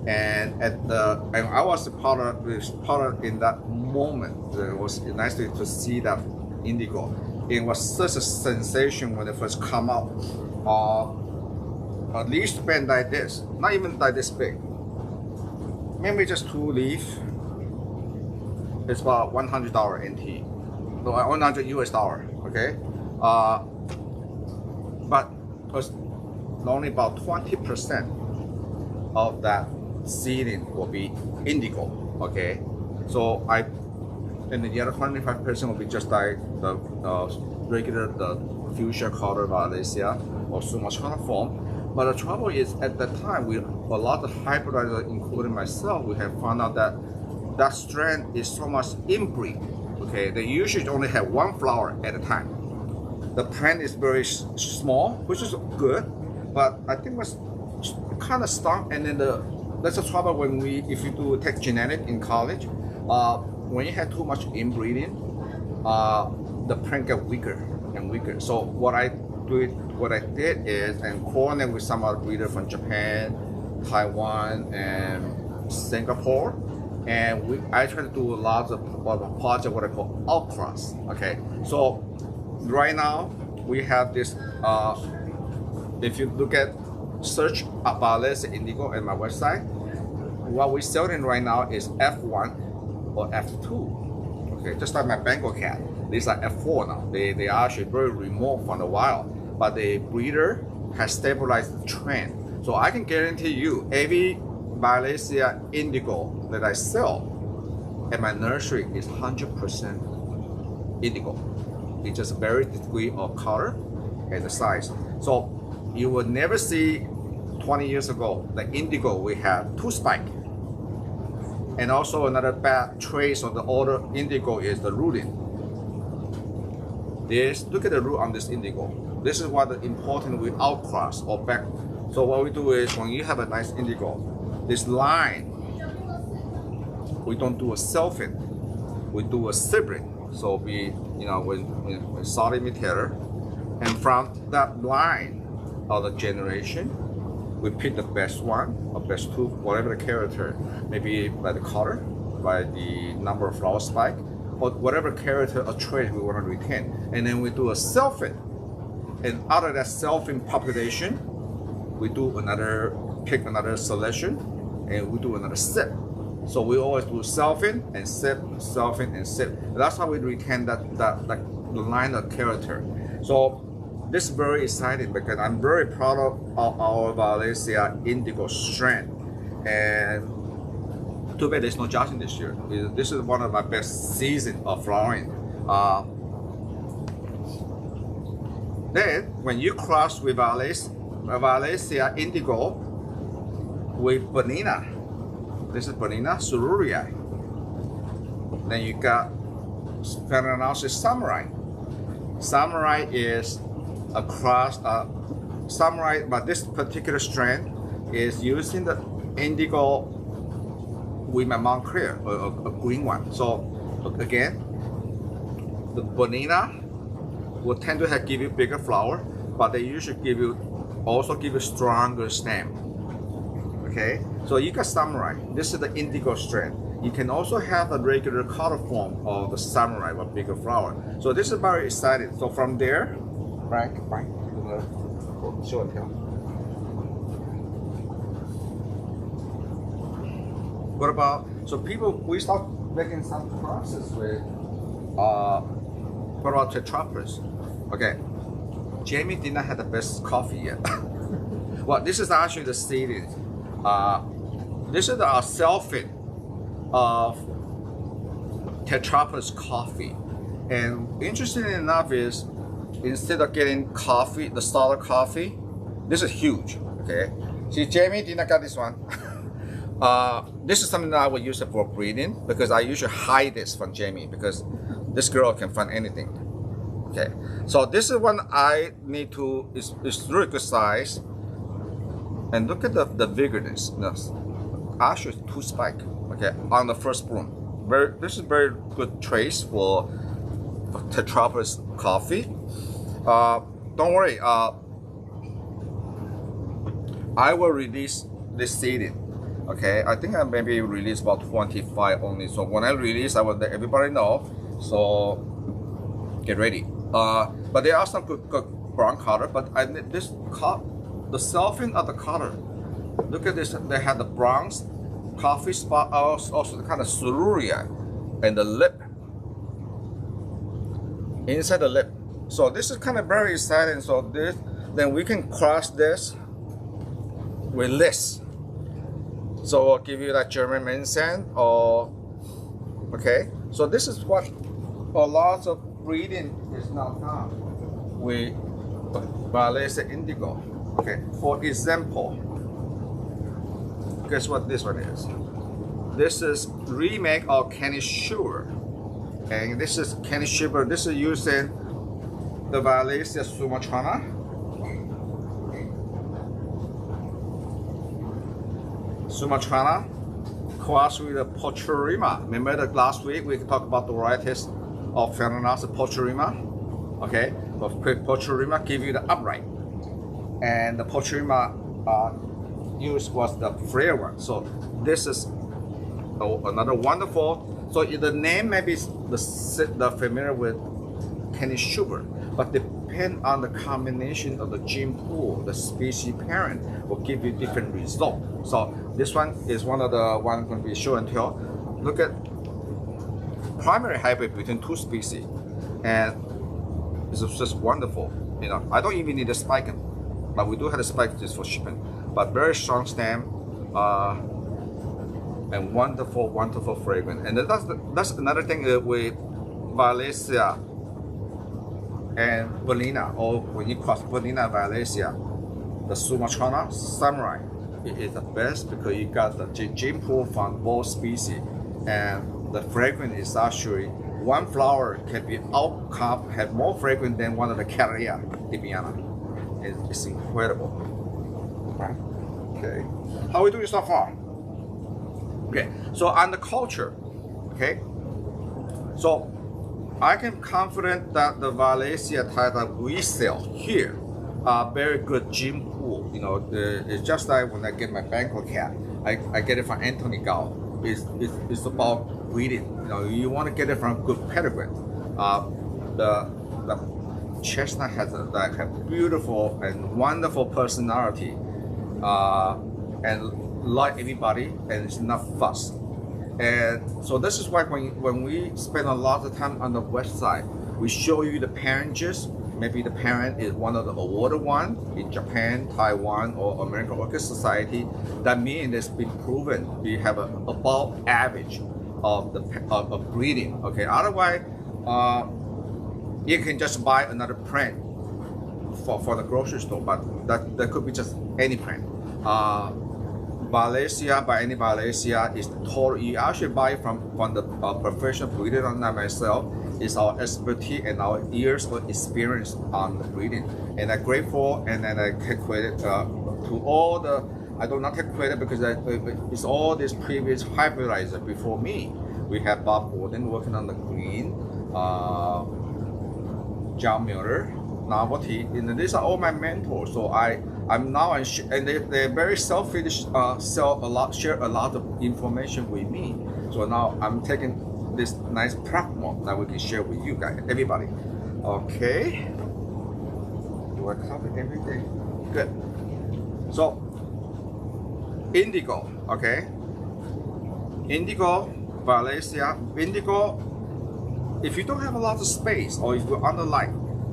And I was part of in that moment. It was nice to see that indigo. It was such a sensation when it first come out. At least been like this, not even like this big. Maybe just 2 leaf. It's about $100 NT, so $100 US. Okay, but it's only about 20% of that seeding will be indigo. Okay, so and the other 25% will be just like the regular fuchsia color violacea or Sumatra form. But the trouble is, at that time, a lot of hybridizers, including myself, we have found out that that strand is so much inbreed. Okay, they usually only have 1 flower at a time. The plant is very small, which is good, but I think was kind of stunk. And then that's the trouble when if you take genetic in college, when you have too much inbreeding, the plant get weaker and weaker. So what I did is and coordinate with some other breeder from Japan, Taiwan, and Singapore, and I try to do lots of project what I call outcross. Okay, so right now we have this. If you look at search violacea indigo at my website, what we're selling right now is F1 or F2. Okay, just like my Bengal cat, these are F4 now. They are actually very remote from the wild, but the breeder has stabilized the trend. So I can guarantee you, every violacea indigo that I sell at my nursery is 100% indigo. It's just very degree of color and the size. So you will never see 20 years ago the indigo we have 2 spike. And also another bad trace of the older indigo is the rooting. Look at the root on this indigo. This is what the important we outcross or back. So what we do is when you have a nice indigo, this line, we don't do a selfing, we do a sibling. So we, when solid imitator, and from that line of the generation, we pick the best one or best two, whatever the character, maybe by the color, by the number of flower spike, or whatever character or trait we want to retain. And then we do a selfing. And out of that selfing population, we do pick another selection, and we do another sip. So we always do selfing and sip, selfing and sip. That's how we retain that line of character. So this is very exciting because I'm very proud of our violacea indigo strain. And too bad there's no judging this year. This is one of my best seasons of flowering. Then when you cross with violacea indigo with Bonina, this is Bonina ceruleae. Then you got Phalaenopsis samurai. Samurai is across samurai, but this particular strain is using the indigo with my Montclair, a green one. So again, the Bonina will tend to give you bigger flower, but they usually also give you stronger stem. Okay, so you got samurai. This is the indigo strain. You can also have a regular color form of the samurai with bigger flower. So this is very exciting. So from there, right, show and tell. What about, so we start making some crosses with, what about tetrapolis? Okay, Jamie did not have the best coffee yet. Well, this is actually the seeding. This is our selfie of tetrapolis coffee. And interestingly enough is, instead of getting coffee, the starter coffee, this is huge, okay? See, Jamie did not get this one. This is something that I would use it for breeding because I usually hide this from Jamie because this girl can find anything. Okay, so this is one I need to, it's really good size. And look at the vigorous. Actually 2 spike, okay, on the first bloom. This is very good trace for tetrapolis coffee. Don't worry, I will release this seeding. Okay, I think I maybe release about 25 only. So when I release, I will let everybody know. So get ready. But there are some good brown color. But the selfing of the color. Look at this. They have the bronze coffee spot, also the kind of ceruleae, and the lip inside the lip. So this is kind of very exciting. So then we can cross this with this. So I'll give you that German Minsan or, okay. So this is what a lot of breeding is now done with violacea indigo. Okay, for example, guess what this one is? This is remake of Kenny Sugar. And this is Kenny Sugar. This is using the violacea sumatrana. cross with the Pochurima. Remember that last week we talked about the varieties of Phalaenopsis Pochurima? Okay, but Pochurima give you the upright. And the Pochurima used was the flare one. So this is another wonderful. So the name may be the familiar with candy sugar, but depend on the combination of the gene pool, the species parent will give you different result. So this one is one of the one going to be show and tell. Look at primary hybrid between two species, and it's just wonderful. You know, I don't even need a spiking, but we do have a spike just for shipping. But very strong stem, and wonderful fragrance. And that's another thing with violacea and vanilla, or when you cross vanilla and violacea, the Sumatrana samurai, it is the best because you got the gene pool from both species, and the fragrance is actually one flower can be have more fragrance than one of the Cattleya Ibiana. It's incredible. Right? Okay, how are we doing so far? Okay, so on the culture, okay, so I can confident that the violacea type that we sell here are very good gene pool. You know, it's just like when I get my Bangkok cat, I get it from Anthony Gao. It's about breeding. You know, you want to get it from good pedigree. The chestnut has a beautiful and wonderful personality, and like everybody, and it's not fuss. And so this is why when we spend a lot of time on the website, we show you the parentage. Maybe the parent is one of the awarded one in Japan, Taiwan, or American Orchid Society. That means it's been proven we have above average of breeding. Okay, otherwise you can just buy another plant for the grocery store, but that could be just any plant. Violacea, by any violacea, is total. You actually buy from the professional breeder, not myself. It's our expertise and our years of experience on the breeding. And I'm grateful, and then I take credit to all the. I do not take credit because it's all these previous hybridizer before me. We have Bob Gordon working on the green, John Miller, Novelty, and these are all my mentors. So I'm now and they're very selfish, share a lot of information with me. So now I'm taking this nice platform that we can share with you guys, everybody. Okay. Do I cover everything? Good. So indigo, okay. Indigo, violacea, indigo. If you don't have a lot of space, or if you're under light,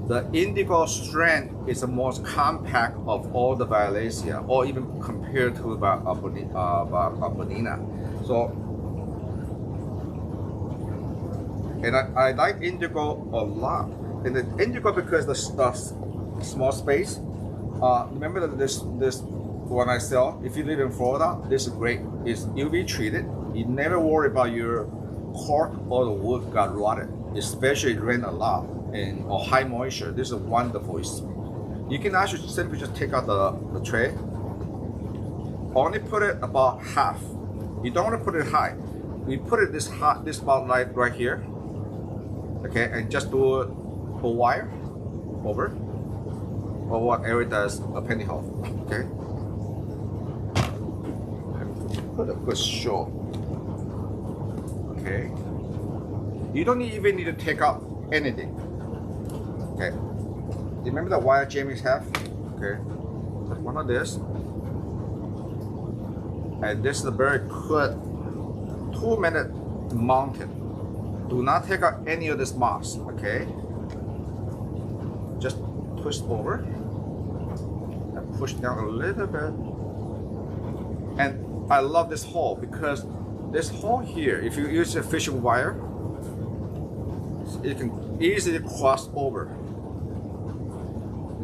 the indigo strand is the most compact of all the violacea, or even compared to bonina. So, and I like indigo a lot. And the indigo because the small space. Remember that this one I sell. If you live in Florida, this is great. It's UV treated. You never worry about your cork or the wood got rotted, especially it rain a lot or high moisture. This is wonderful. You can actually simply just take out the tray. Only put it about half. You don't want to put it high. We put it this spotlight right here. Okay, and just do a wire over, or what Eric does a pantyhose. Okay. Put a good show. Okay. You don't even need to take out anything. Okay. Remember the wire Jamie's have? Okay. Just one of this. And this is a very good 2-minute mounted. Do not take out any of this moss, okay? Just twist over and push down a little bit. And I love this hole because this hole here, if you use a fishing wire, it can easily cross over.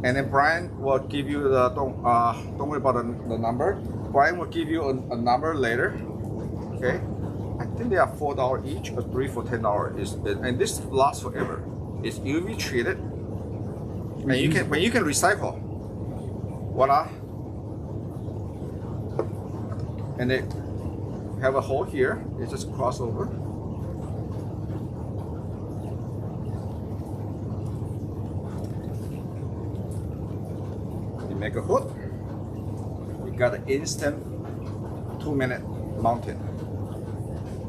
And then Brian will give you the don't worry about the number. Brian will give you a number later. Okay, I think they are $4 each or 3 for $10. And this lasts forever. It's UV treated, and you can recycle. Voila. And it have a hole here. You just cross over. You make a hook. You got an instant 2-minute mounting.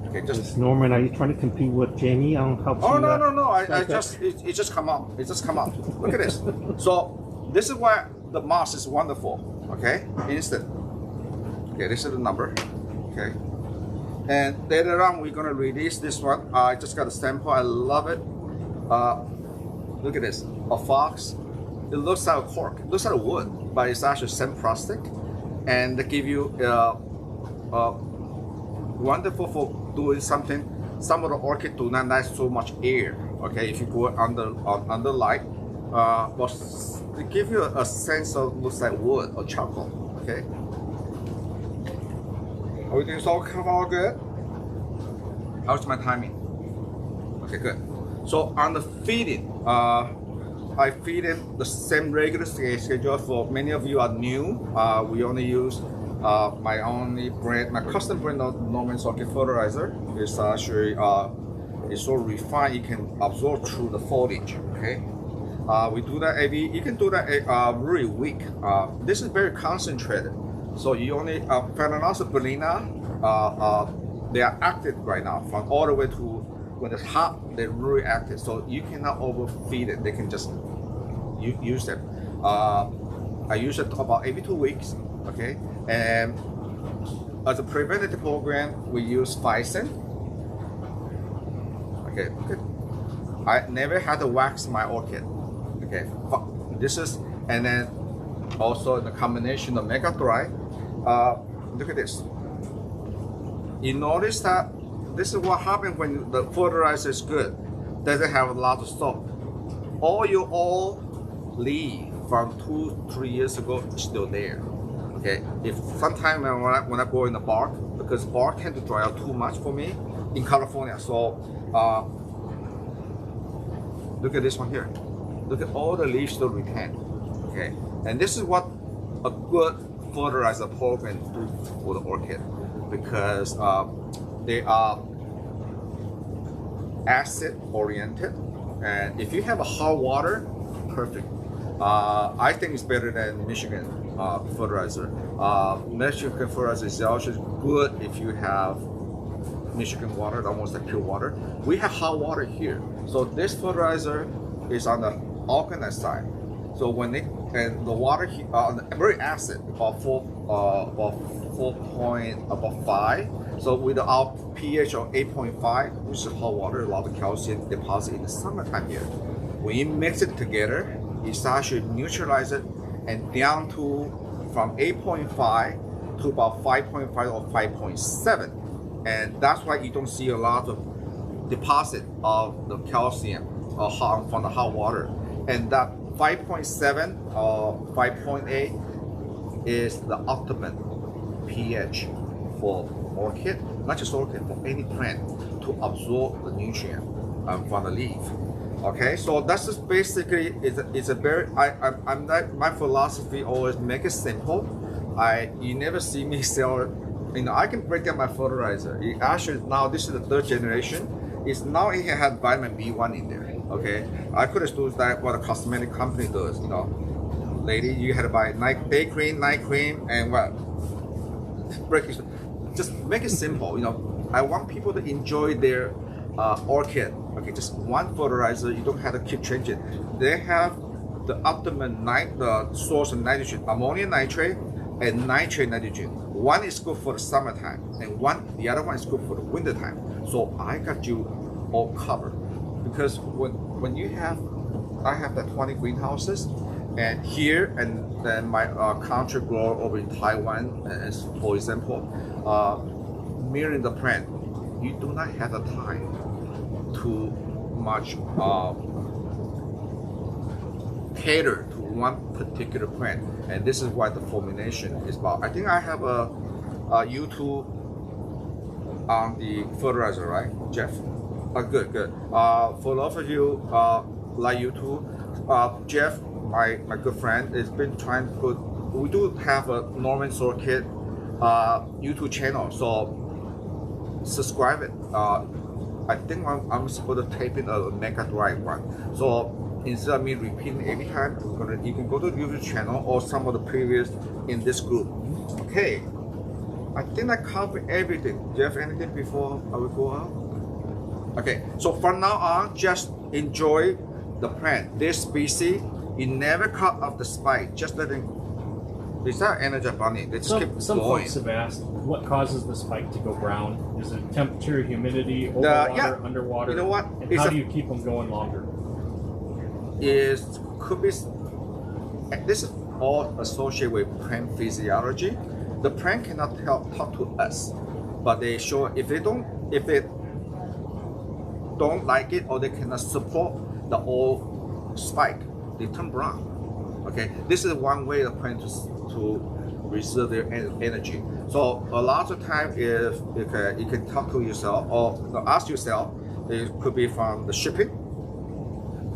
Okay, just.
Norman, are you trying to compete with Jamie on how to?
Oh no! I just it just come out. It just come out. Look at this. So this is why the moss is wonderful. Okay, instant. Okay, this is the number. Okay, and later on we're gonna release this one. I just got a sample. I love it. Look at this. A fox. It looks like a cork. It looks like a wood, but it's actually sand plastic, and they give you wonderful for doing something. Some of the orchids do not like so much air. Okay, if you go under light, but they give you a sense of looks like wood or charcoal. Okay, everything's all come out good. How's my timing? Okay, good. So on the feeding, I feed it the same regular schedule. For many of you are new, we only use my only brand, my custom brand of Norman Socket fertilizer. It's actually it's so refined it can absorb through the foliage. Okay, we do that you can do that really weak. This is very concentrated, so you only Phalanosebellina, they are active right now from all the way to when it's hot. They're really active, so you cannot overfeed it. They can just use them. I use it about every 2 weeks. Okay, and as a preventative program, we use Physsin. Okay, good. I never had to wax my orchid. Okay, this is, and then also the combination of Mega Dry. Look at this. You notice that this is what happens when the fertilizer is good. Doesn't have a lot of salt. All your old leaf from 2-3 years ago is still there. Okay, if sometimes when I go in the bark, because bark tend to dry out too much for me in California. So look at this one here. Look at all the leaves still retain. Okay, and this is what a good fertilizer program do for the orchid, because they are acid oriented, and if you have a hot water, perfect. I think it's better than Michigan fertilizer. Michigan fertilizer is also good if you have Michigan water, almost like pure water. We have hot water here, so this fertilizer is on the alkaline side. So when the water very acid, about 4.5. So with our pH of 8.5, which is hot water, a lot of calcium deposit in the summertime here. When you mix it together, it's actually neutralize it and down to from 8.5 to about 5.5 or 5.7, and that's why you don't see a lot of deposit of the calcium from the hot water. And that 5.7 or 5.8 is the optimum pH for orchid, not just orchid, for any plant to absorb the nutrient from the leaf. Okay, so that's just basically it's a very I'm not, my philosophy always make it simple. You never see me sell. I can break down my fertilizer. It actually now this is the 3rd generation. It's now it has vitamin B1 in there. Okay, I could have used that what a cosmetic company does. Lady, you had to buy day cream, night cream, and what? Break it. Just make it simple. I want people to enjoy their orchid. Okay, just one fertilizer. You don't have to keep changing. They have the optimum the source of nitrogen, ammonium nitrate and nitrate nitrogen. One is good for the summertime, and the other one is good for the wintertime. So I got you all covered, because when you I have the 20 greenhouses, and here and then my country grower over in Taiwan, as for example, mirroring the plant, you do not have the time too much cater to one particular plant, and this is why the formulation is about. I think I have a YouTube on the fertilizer, right, Jeff? Good. For those of you like YouTube, Jeff, my good friend, has been trying to put. We do have a Norman Socket YouTube channel, so subscribe it. I think I'm supposed to type in a mega dry one. So instead of me repeating every time, you can go to the YouTube channel or some of the previous in this group. Okay, I think I covered everything. Do you have anything before I will go out? Okay, so from now on, just enjoy the plant. This species, you never cut off the spike. Just let them. It's not energy bunny. They just keep
Some
blowing.
folks have asked, what causes the spike to go brown? Is it temperature, humidity, overwater, underwater?
You know what?
And how do you keep them going longer?
Could be. This is all associated with plant physiology. The plant cannot talk to us, but they show if they don't like it or they cannot support the old spike, they turn brown. Okay, this is one way the plant to reserve their energy. So a lot of time, if you can talk to yourself or ask yourself, it could be from the shipping.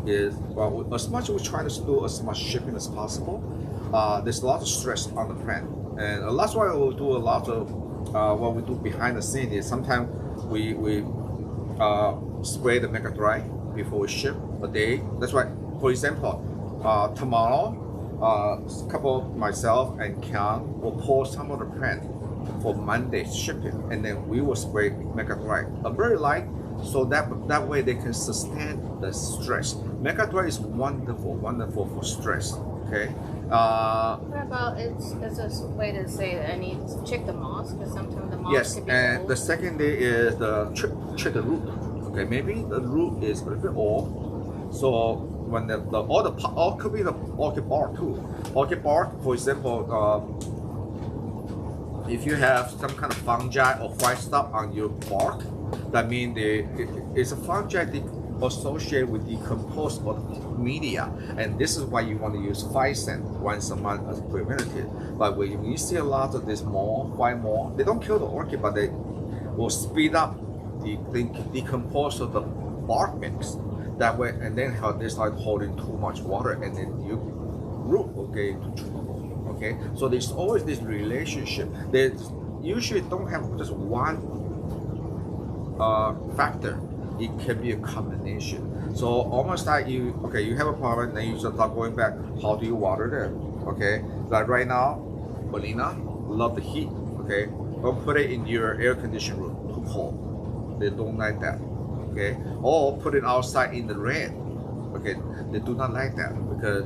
Well, as much as we try to do as much shipping as possible, there's a lot of stress on the plant, and that's why we'll do a lot of what we do behind the scene is sometimes we spray the mega dry before we ship a day. That's why, for example, tomorrow, myself and Kian will pour some of the plant for Monday's shipping, and then we will spray mega dry, very light, so that way they can sustain the stress. Mega dry is wonderful for stress. Okay.
What about it's a way to say that I need to check the moss because sometimes the moss
Yes,
can be
and
old.
the second day is the check the root. Okay, maybe the root is a little bit old, so when or could be the orchid bark too. Orchid bark, for example, if you have some kind of fungi or white stuff on your bark, that means it's a fungi associated with decomposed media, and this is why you want to use 5 cents once a month as preventative. But when you see a lot of this white mold, they don't kill the orchid, but they will speed up the decompose of the bark mix. That way, and then how they start holding too much water, and then your root will get into trouble. Okay, so there's always this relationship. They usually don't have just one factor. It can be a combination. So almost like you have a problem, then you start going back. How do you water them? Okay, like right now, Melina love the heat. Okay, don't put it in your air conditioned room. Too cold. They don't like that. Okay, or put it outside in the rain. Okay, they do not like that because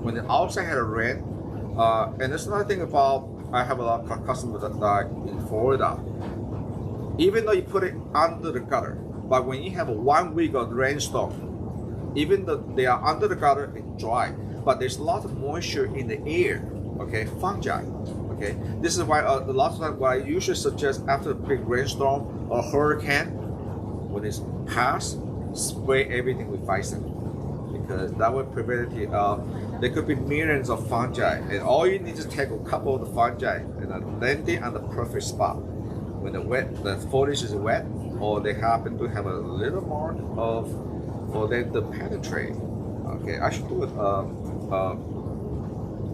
when the outside had a rain, and there's another thing about I have a lot of customers that in Florida. Even though you put it under the gutter, but when you have a 1 week of rainstorm, even though they are under the gutter, it's dry, but there's a lot of moisture in the air. Okay, fungi. Okay, this is why a lot of times what I usually suggest after a big rainstorm or hurricane, when it's past, spray everything with 5 cents, because that will prevent it. There could be millions of fungi, and all you need to take a couple of the fungi and land it on the perfect spot. When the foliage is wet, or they happen to have a little mark for them to penetrate. Okay, I should do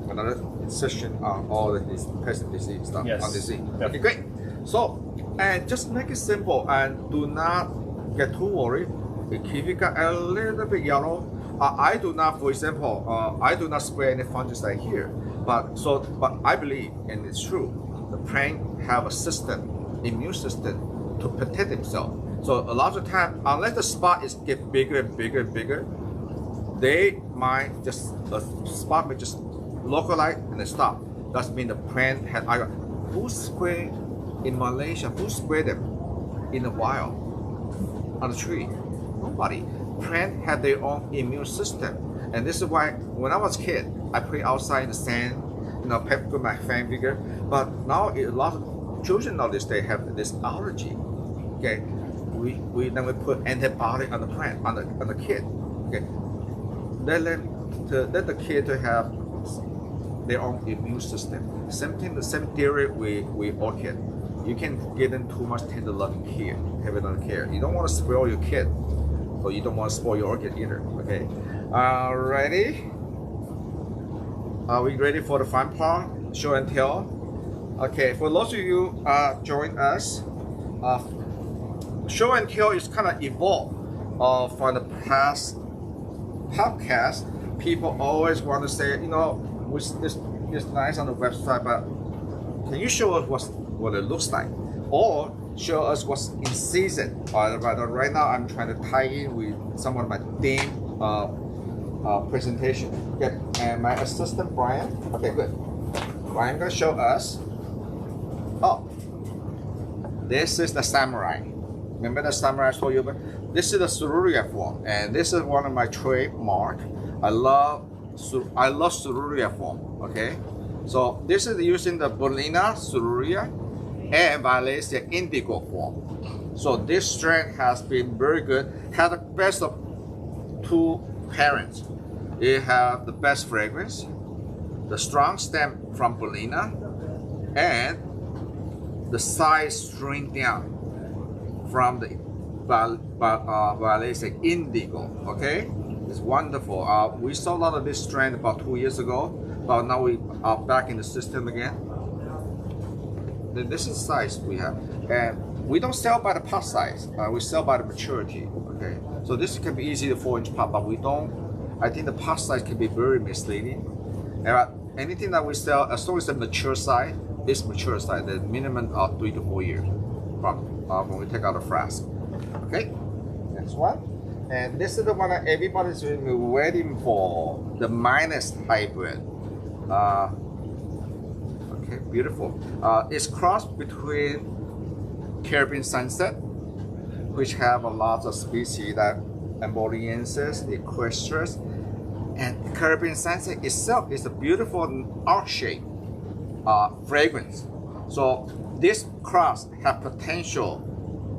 another session on all of this pest disease stuff.
Yes,
on disease.
definitely.
Okay, great. So, and just make it simple and do not get too worried. If you got a little bit yellow, I do not, for example, I do not spray any fungicide here. But I believe, and it's true, the plant have a system, immune system to protect itself. So a lot of time, unless the spot is get bigger and bigger and bigger, they might just the spot may just localize and then stop. That means the plant had either who spray in Malaysia, who spray them in the wild on the tree? Nobody. Plant had their own immune system, and this is why when I was a kid, I play outside in the sand, pet with my Fang figure. But now a lot of children nowadays they have this allergy. Okay, we then we put antibiotic on the plant on the kid. Okay, let the kid to have their own immune system. Same thing, the same theory with orchid. You can give them too much tender loving care, have it on care. You don't want to spoil your kid, or you don't want to spoil your orchid either. Okay, ready? Are we ready for the fun part? Show and tell. Okay, for those of you join us, show and tell is kind of evolved from the past podcast. People always want to say, you know, this is nice on the website, but can you show us what it looks like, or show us what's in season? Right now, I'm trying to tie in with some of my theme presentation. Okay, and my assistant Brian. Okay, good. Brian gonna show us. Oh, this is the samurai. Remember the samurai I told you about? This is the Sururia form, and this is one of my trademark. I love Sururia form. Okay, so this is using the Bolina Sururia and violacea indigo form. So this strain has been very good. Had the best of two parents. It have the best fragrance, the strong stem from Bolina, and the size shrink down from the violacea indigo. Okay, it's wonderful. We saw a lot of this strain about 2 years ago, but now we are back in the system again. Then this is the size we have, and we don't sell by the pot size. We sell by the maturity. Okay, so this can be easy to 4-inch pot, but we don't. I think the pot size can be very misleading. Anything that we sell, as long as the mature size, is mature size, the minimum of 3 to 4 years from when we take out the flask. Okay, next one. And this is the one that everybody's really waiting for, the minus hybrid. Okay, beautiful. It's crossed between Caribbean Sunset, which have a lot of species that Emboliensis, Equestris, and Caribbean Sunset itself is a beautiful arc-shaped fragrance. So this cross have potential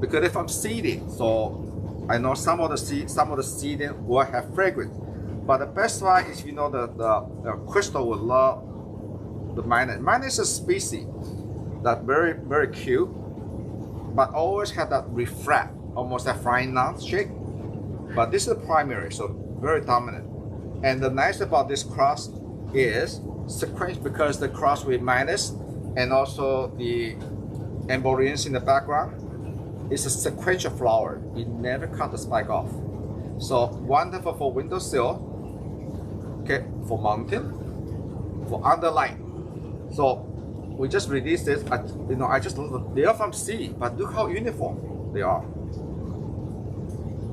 because if I'm seeding, so I know some of the seeding will have fragrance, but the best one is, you know, the crystal will love the minus. Minus is a species that very cute, but always have that refract, almost that flying knot shape. But this is the primary, so very dominant. And the nice about this cross is sequence, because the cross with minus and also the embolience in the background is a sequential flower. It never cut the spike off. So wonderful for windowsill, okay, for mountain, for underline. So we just released this. I just love they are from sea, but look how uniform they are.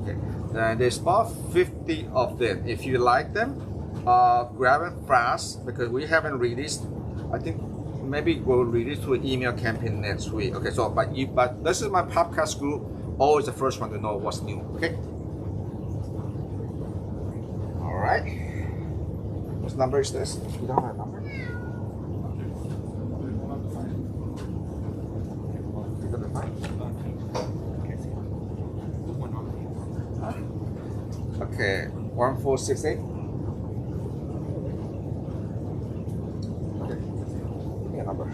Okay, and there's about 50 of them. If you like them, grab them fast because we haven't released. I think maybe we'll release to an email campaign next week. Okay, so but this is my podcast group. Always the first one to know what's new. Okay. All right. What number is this? You don't have a number. Okay, 1468. Okay, give me a number.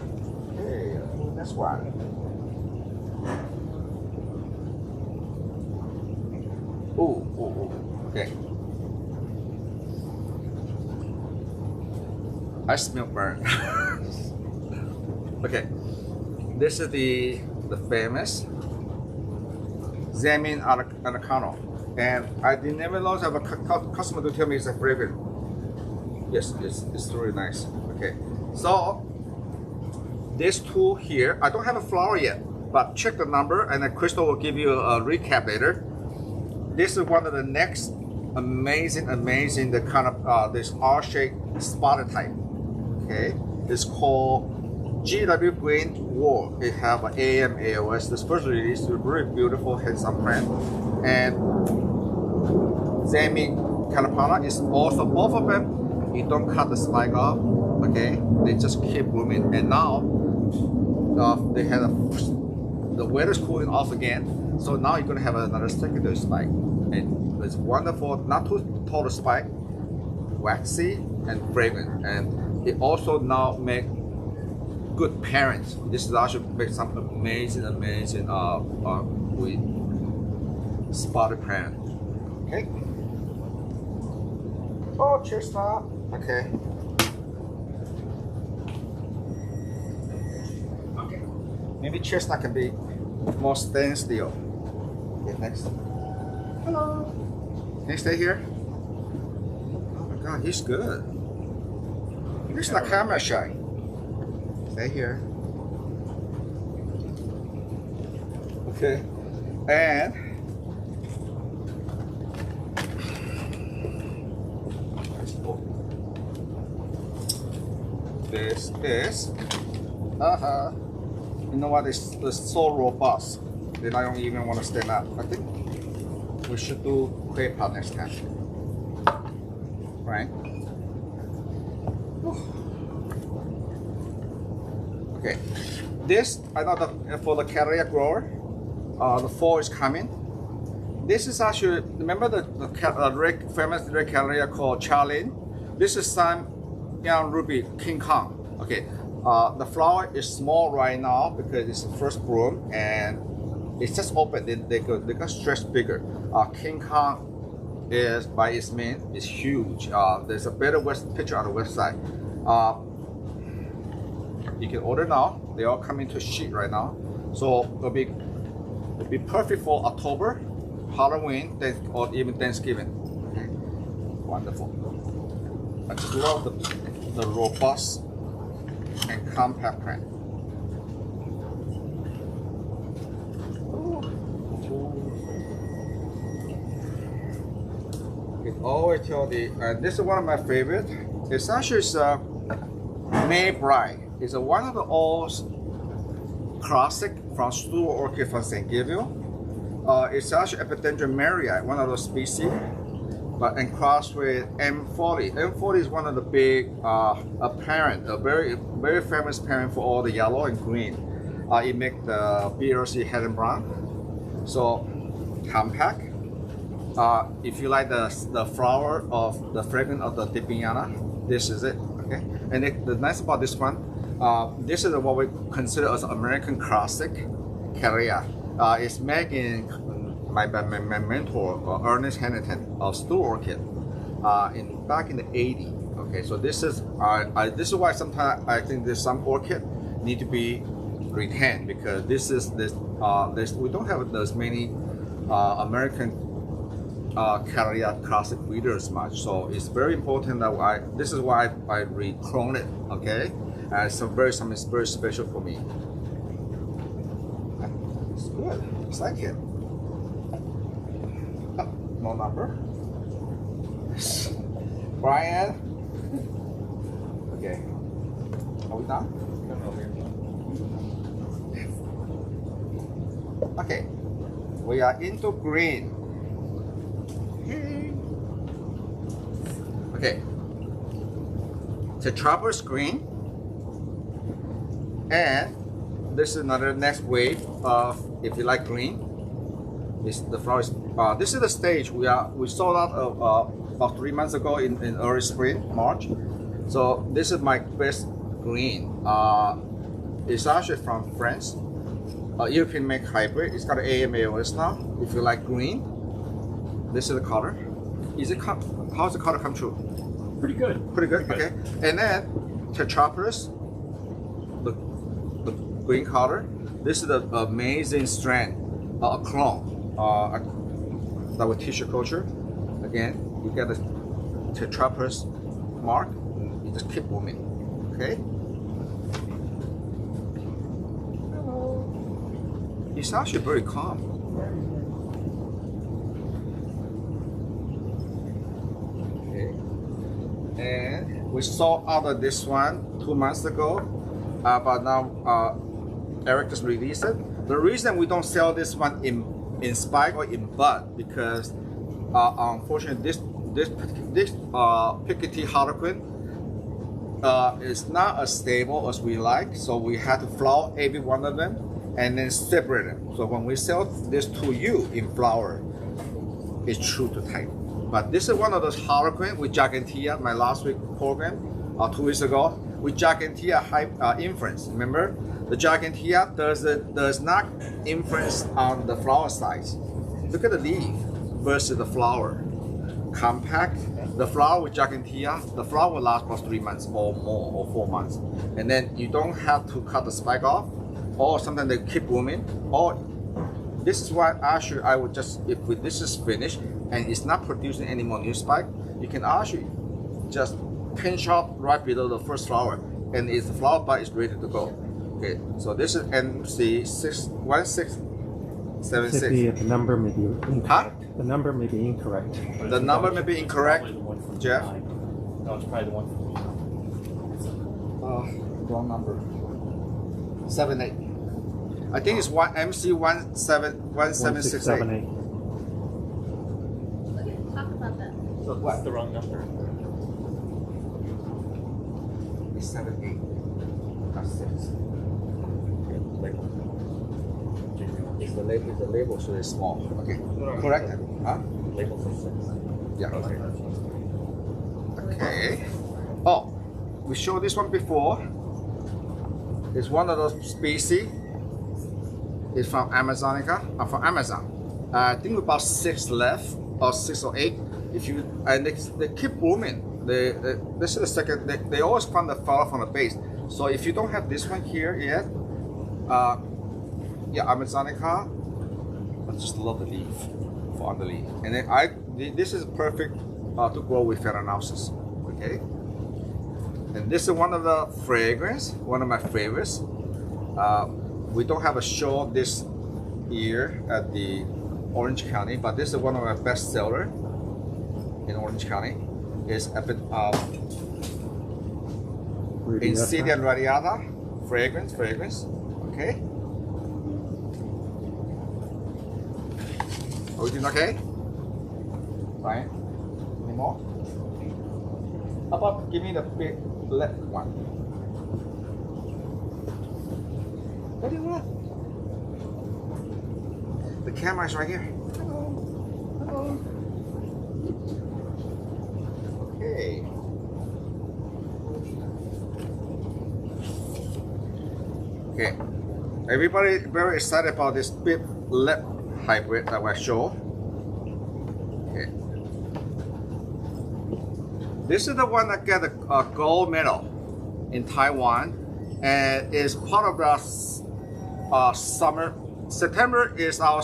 Okay, that's one. Oh, okay. I smell burn. Okay, this is the famous Zamin Anacano. And I did never know have a customer to tell me it's a fragrance. Yes, it's really nice. Okay, so this two here, I don't have a flower yet, but check the number and then Crystal will give you a recap later. This is one of the next amazing, the kind of this R-shaped spotted type. Okay, it's called GW Green War. It have an AM AOS. This first release is a very beautiful, handsome brand. And Zami Canapana is also both of them. You don't cut the spike off, okay? They just keep blooming. And now they had the weather's cooling off again, so now you're gonna have another secondary spike. And it's wonderful, not too total spike, waxy and fragrant. And it also now make good parents. This is actually make some amazing with spotted parent. Okay. Oh, chestnut. Okay. Maybe chestnut can be more stainless steel. Okay, next. Hello. Can you stay here? Oh my God, he's good. He's not camera shy. Stay here. Okay, and this is, you know what, it's so robust that I don't even want to stand up. I think we should do paper next time, right? Okay, this, I know that for the carrier grower, the fall is coming. This is actually, remember the famous red carrier called Charlene? This is some young ruby King Kong. Okay, the flower is small right now because it's the first bloom and it's just open. They got stretched bigger. King Kong is by its name is huge. There's a better picture on the website. You can order now. They all come into a sheet right now, so it'll be perfect for October, Halloween, or even Thanksgiving. Okay, wonderful. I just love the robust and compact plant. It always tell this is one of my favorite. It's actually May Bright. It's one of the old classic from Stuart Orchid from St. Gabriel. It's actually Epidendrum Marii, one of those species, but and crossed with M40. M40 is one of the big parent, a very famous parent for all the yellow and green. It makes the BRC head and brown. So compact. If you like the flower of the fragrance of the Dipiana, this is it. Okay, and the nice about this one. This is what we consider as American classic carrier. It's made in my mentor Ernest Hannington of Stuart Orchid back in the 80s. Okay, so this is why sometimes I think there's some orchid need to be retained because we don't have as many American carrier classic breeders much. So it's very important that this is why I reclone it. Okay. Something very special for me. It's good. It's like it. Oh, no number. Brian. Okay. Are we done? Okay. We are into green. Okay. Tetrapus green. And this is another next wave of, if you like green, the flowers. This is the stage we sold out about 3 months ago in early spring, March. So this is my best green. It's actually from France. European make hybrid. It's got an AMAOS now. If you like green, this is the color. How's the color come true?
Pretty good.
Pretty good. Okay. And then Tetrapus. The green color. This is the amazing strand, a clone that will teach you culture. Again, you get the Tetrapus mark. You just keep moving. Okay. Hello. It's actually very calm. Okay. And we saw out of this one 2 months ago. But now Eric just released it. The reason we don't sell this one in spike or in bud because unfortunately this Piketty Harlequin is not as stable as we like, so we had to flower every one of them and then separate them. So when we sell this to you in flower, it's true to type. But this is one of those Harlequin with Gigantea, my last week program 2 weeks ago. With Gigantea influence. Remember, the Gigantea does not influence on the flower size. Look at the leaf versus the flower. Compact, the flower with Gigantea, the flower will last for 3 months or more, or 4 months. And then you don't have to cut the spike off. or sometimes they keep blooming, or this is why actually I would just, if this is finished and it's not producing any more new spike, you can actually just pinch off right below the first flower, and its flower bud is ready to go. Okay, so this is MC1676.
The number may be incorrect.
Huh?
The number may be incorrect.
The number may be incorrect,
Probably the one from
Jeff.
July. No, it's probably the one from July.
Wrong number. 78. I think it's one MC171668.
1678.
Okay, talk about that.
So what's the wrong number?
It's 78. Not 6.
Label.
It's the label, so it's small. Okay, correct. Huh?
Label says 6.
Yeah.
Okay.
Okay. Oh, we showed this one before. It's one of those species. It's from Amazonica. From Amazon. I think about 6 left, or 6 or 8. If you and they keep blooming. This is the second. They always find the flower from the base. So if you don't have this one here yet, yeah, Amazonica. I just love the leaf for underleaf. And then this is perfect to grow with Phalaenopsis. Okay. And this is one of the fragrance, one of my favorites. We don't have a show this year at the Orange County, but this is one of my best seller in Orange County. It's a bit Insidia radiata fragrance. Okay. Are we doing okay? Fine. Any more? How about give me the big left one? What do you want? The camera is right here. Hello. Okay. Okay. Everybody very excited about this big lip hybrid that I show. Okay. This is the one that got a gold medal in Taiwan, and is part of the summer. September is our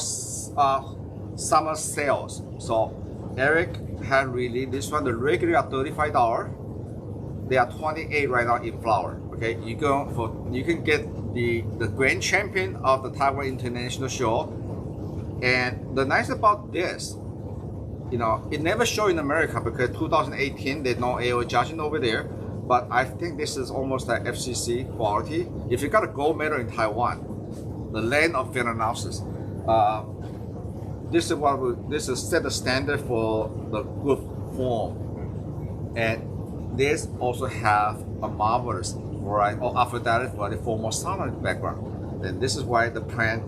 summer sales. So Eric had released this one. The regular are $35. They are 28 right now in flower. Okay, you can get the grand champion of the Taiwan International Show. And the nice about this, you know, it never showed in America because 2018 there's no AO judging over there. But I think this is almost like FCC quality. If you got a gold medal in Taiwan, the land of Phalaenopsis, this is set the standard for the good form. And this also have a marvelous variety or Aphrodite variety for Mossana background. And this is why the plant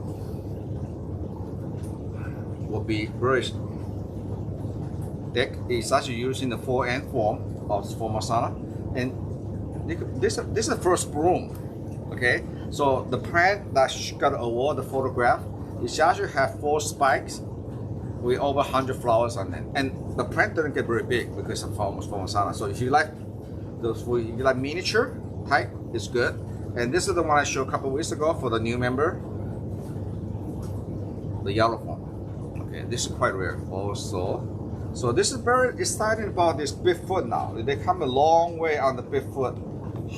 will be very thick. It's actually using the 4N form of Mossana. And this is the first bloom. Okay, so the plant that got an award, the photograph, it actually have 4 spikes with over 100 flowers on it. And the plant didn't get very big because of Mossana. So if you like miniature type, it's good. And this is the one I showed a couple weeks ago for the new member, the yellow form. Okay, this is quite rare also. So this is very exciting about this Bigfoot now. They come a long way on the Bigfoot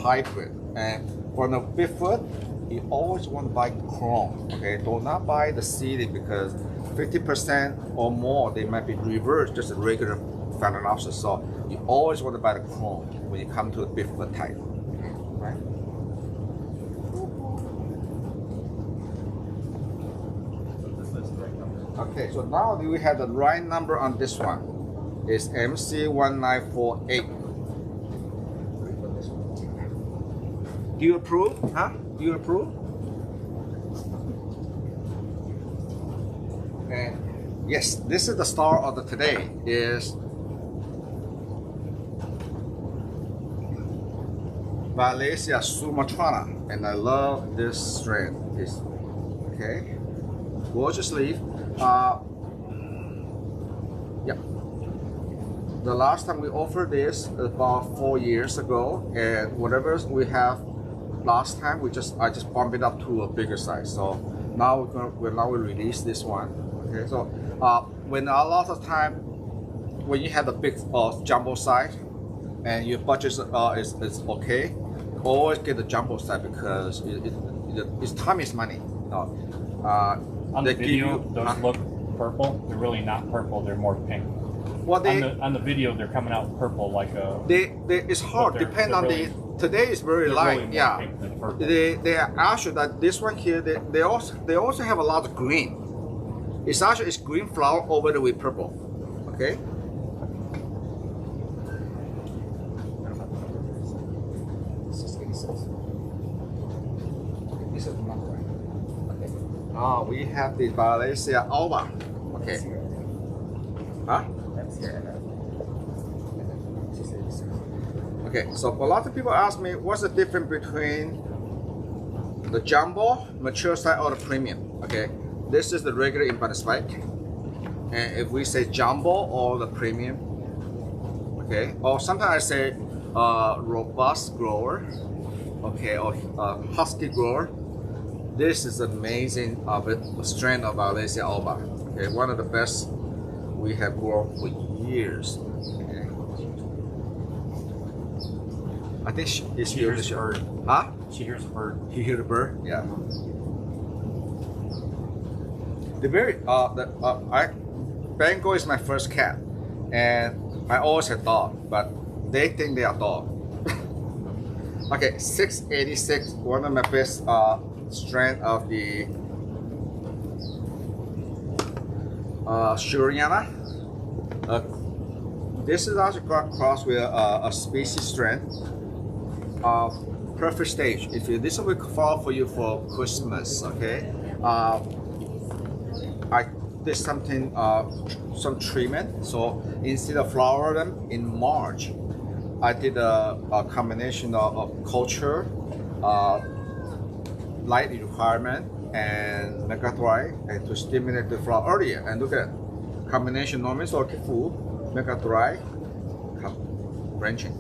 hybrid. And for the Bigfoot, you always want to buy chrome. Okay, do not buy the seeding because 50% or more they might be reversed, just a regular Phalaenopsis. So you always want to buy the chrome when you come to the Bigfoot type. Right? Okay, so now we have the right number on this one. It's MC1948. Do you approve? Huh? Do you approve? And yes, this is the star of the today. Is Violacea sumatrana, and I love this strain. It's okay, gorgeous leaf. Yeah. The last time we offered this about 4 years ago, and whatever we have last time I just bumped it up to a bigger size. So now we release this one. Okay, so when a lot of time when you have the big jumbo size and your budget is okay, always get the jumbo size because it's time is money.
On the video, those look purple. They're really not purple. They're more pink.
Well,
on the video, they're coming out purple like a.
It's hard. Depend on
really,
today is very light.
Really
yeah.
pink than purple.
They are actually that this one here. They also have a lot of green. It's green flower over with purple. Okay. This is 86. This is not right. Okay. We have the violacea alba. Okay. Huh? Okay, so a lot of people ask me what's the difference between the jumbo, mature size, or the premium. Okay, this is the regular implant spike, and if we say jumbo or the premium, okay, or sometimes I say robust grower, okay, or husky grower. This is amazing strain of violacea alba. Okay, one of the best we have grown for years. Okay. I think she hears
a bird.
Huh?
She hears a bird.
You hear the bird? Yeah. Bengal is my first cat, and I always had dog, but they think they are dog. Okay, 686, one of my best strain of the Shuriana. This is also crossed with a species strain. Perfect stage. If this will fall for you for Christmas, okay? I did something, some treatment. So instead of flower them in March, I did a combination of culture, light requirement, and megathry, and to stimulate the flower earlier. And look at it. Combination Norman Fang full, megathry, branching.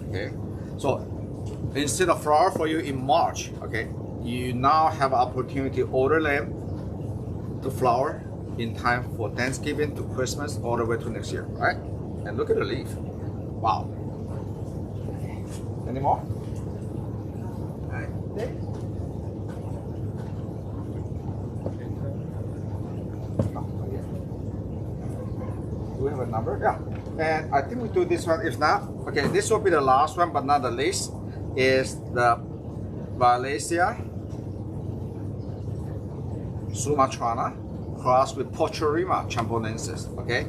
Okay, so instead of flower for you in March, okay, you now have an opportunity to order them to flower in time for Thanksgiving to Christmas all the way to next year, right? And look at the leaf. Wow. Any more? Okay. Do we have a number? Yeah. And I think we do this one. If not, okay, this will be the last one, but not the least, is the violacea sumatrana crossed with Pochorima champonensis. Okay,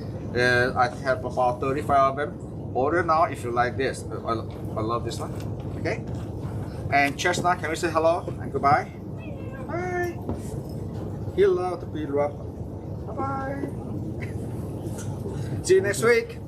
I have about 35 of them. Order now if you like this. I love this one. Okay, and Chestnut, can we say hello and goodbye? Bye. He loved to be rubbed. Bye bye. See you next week.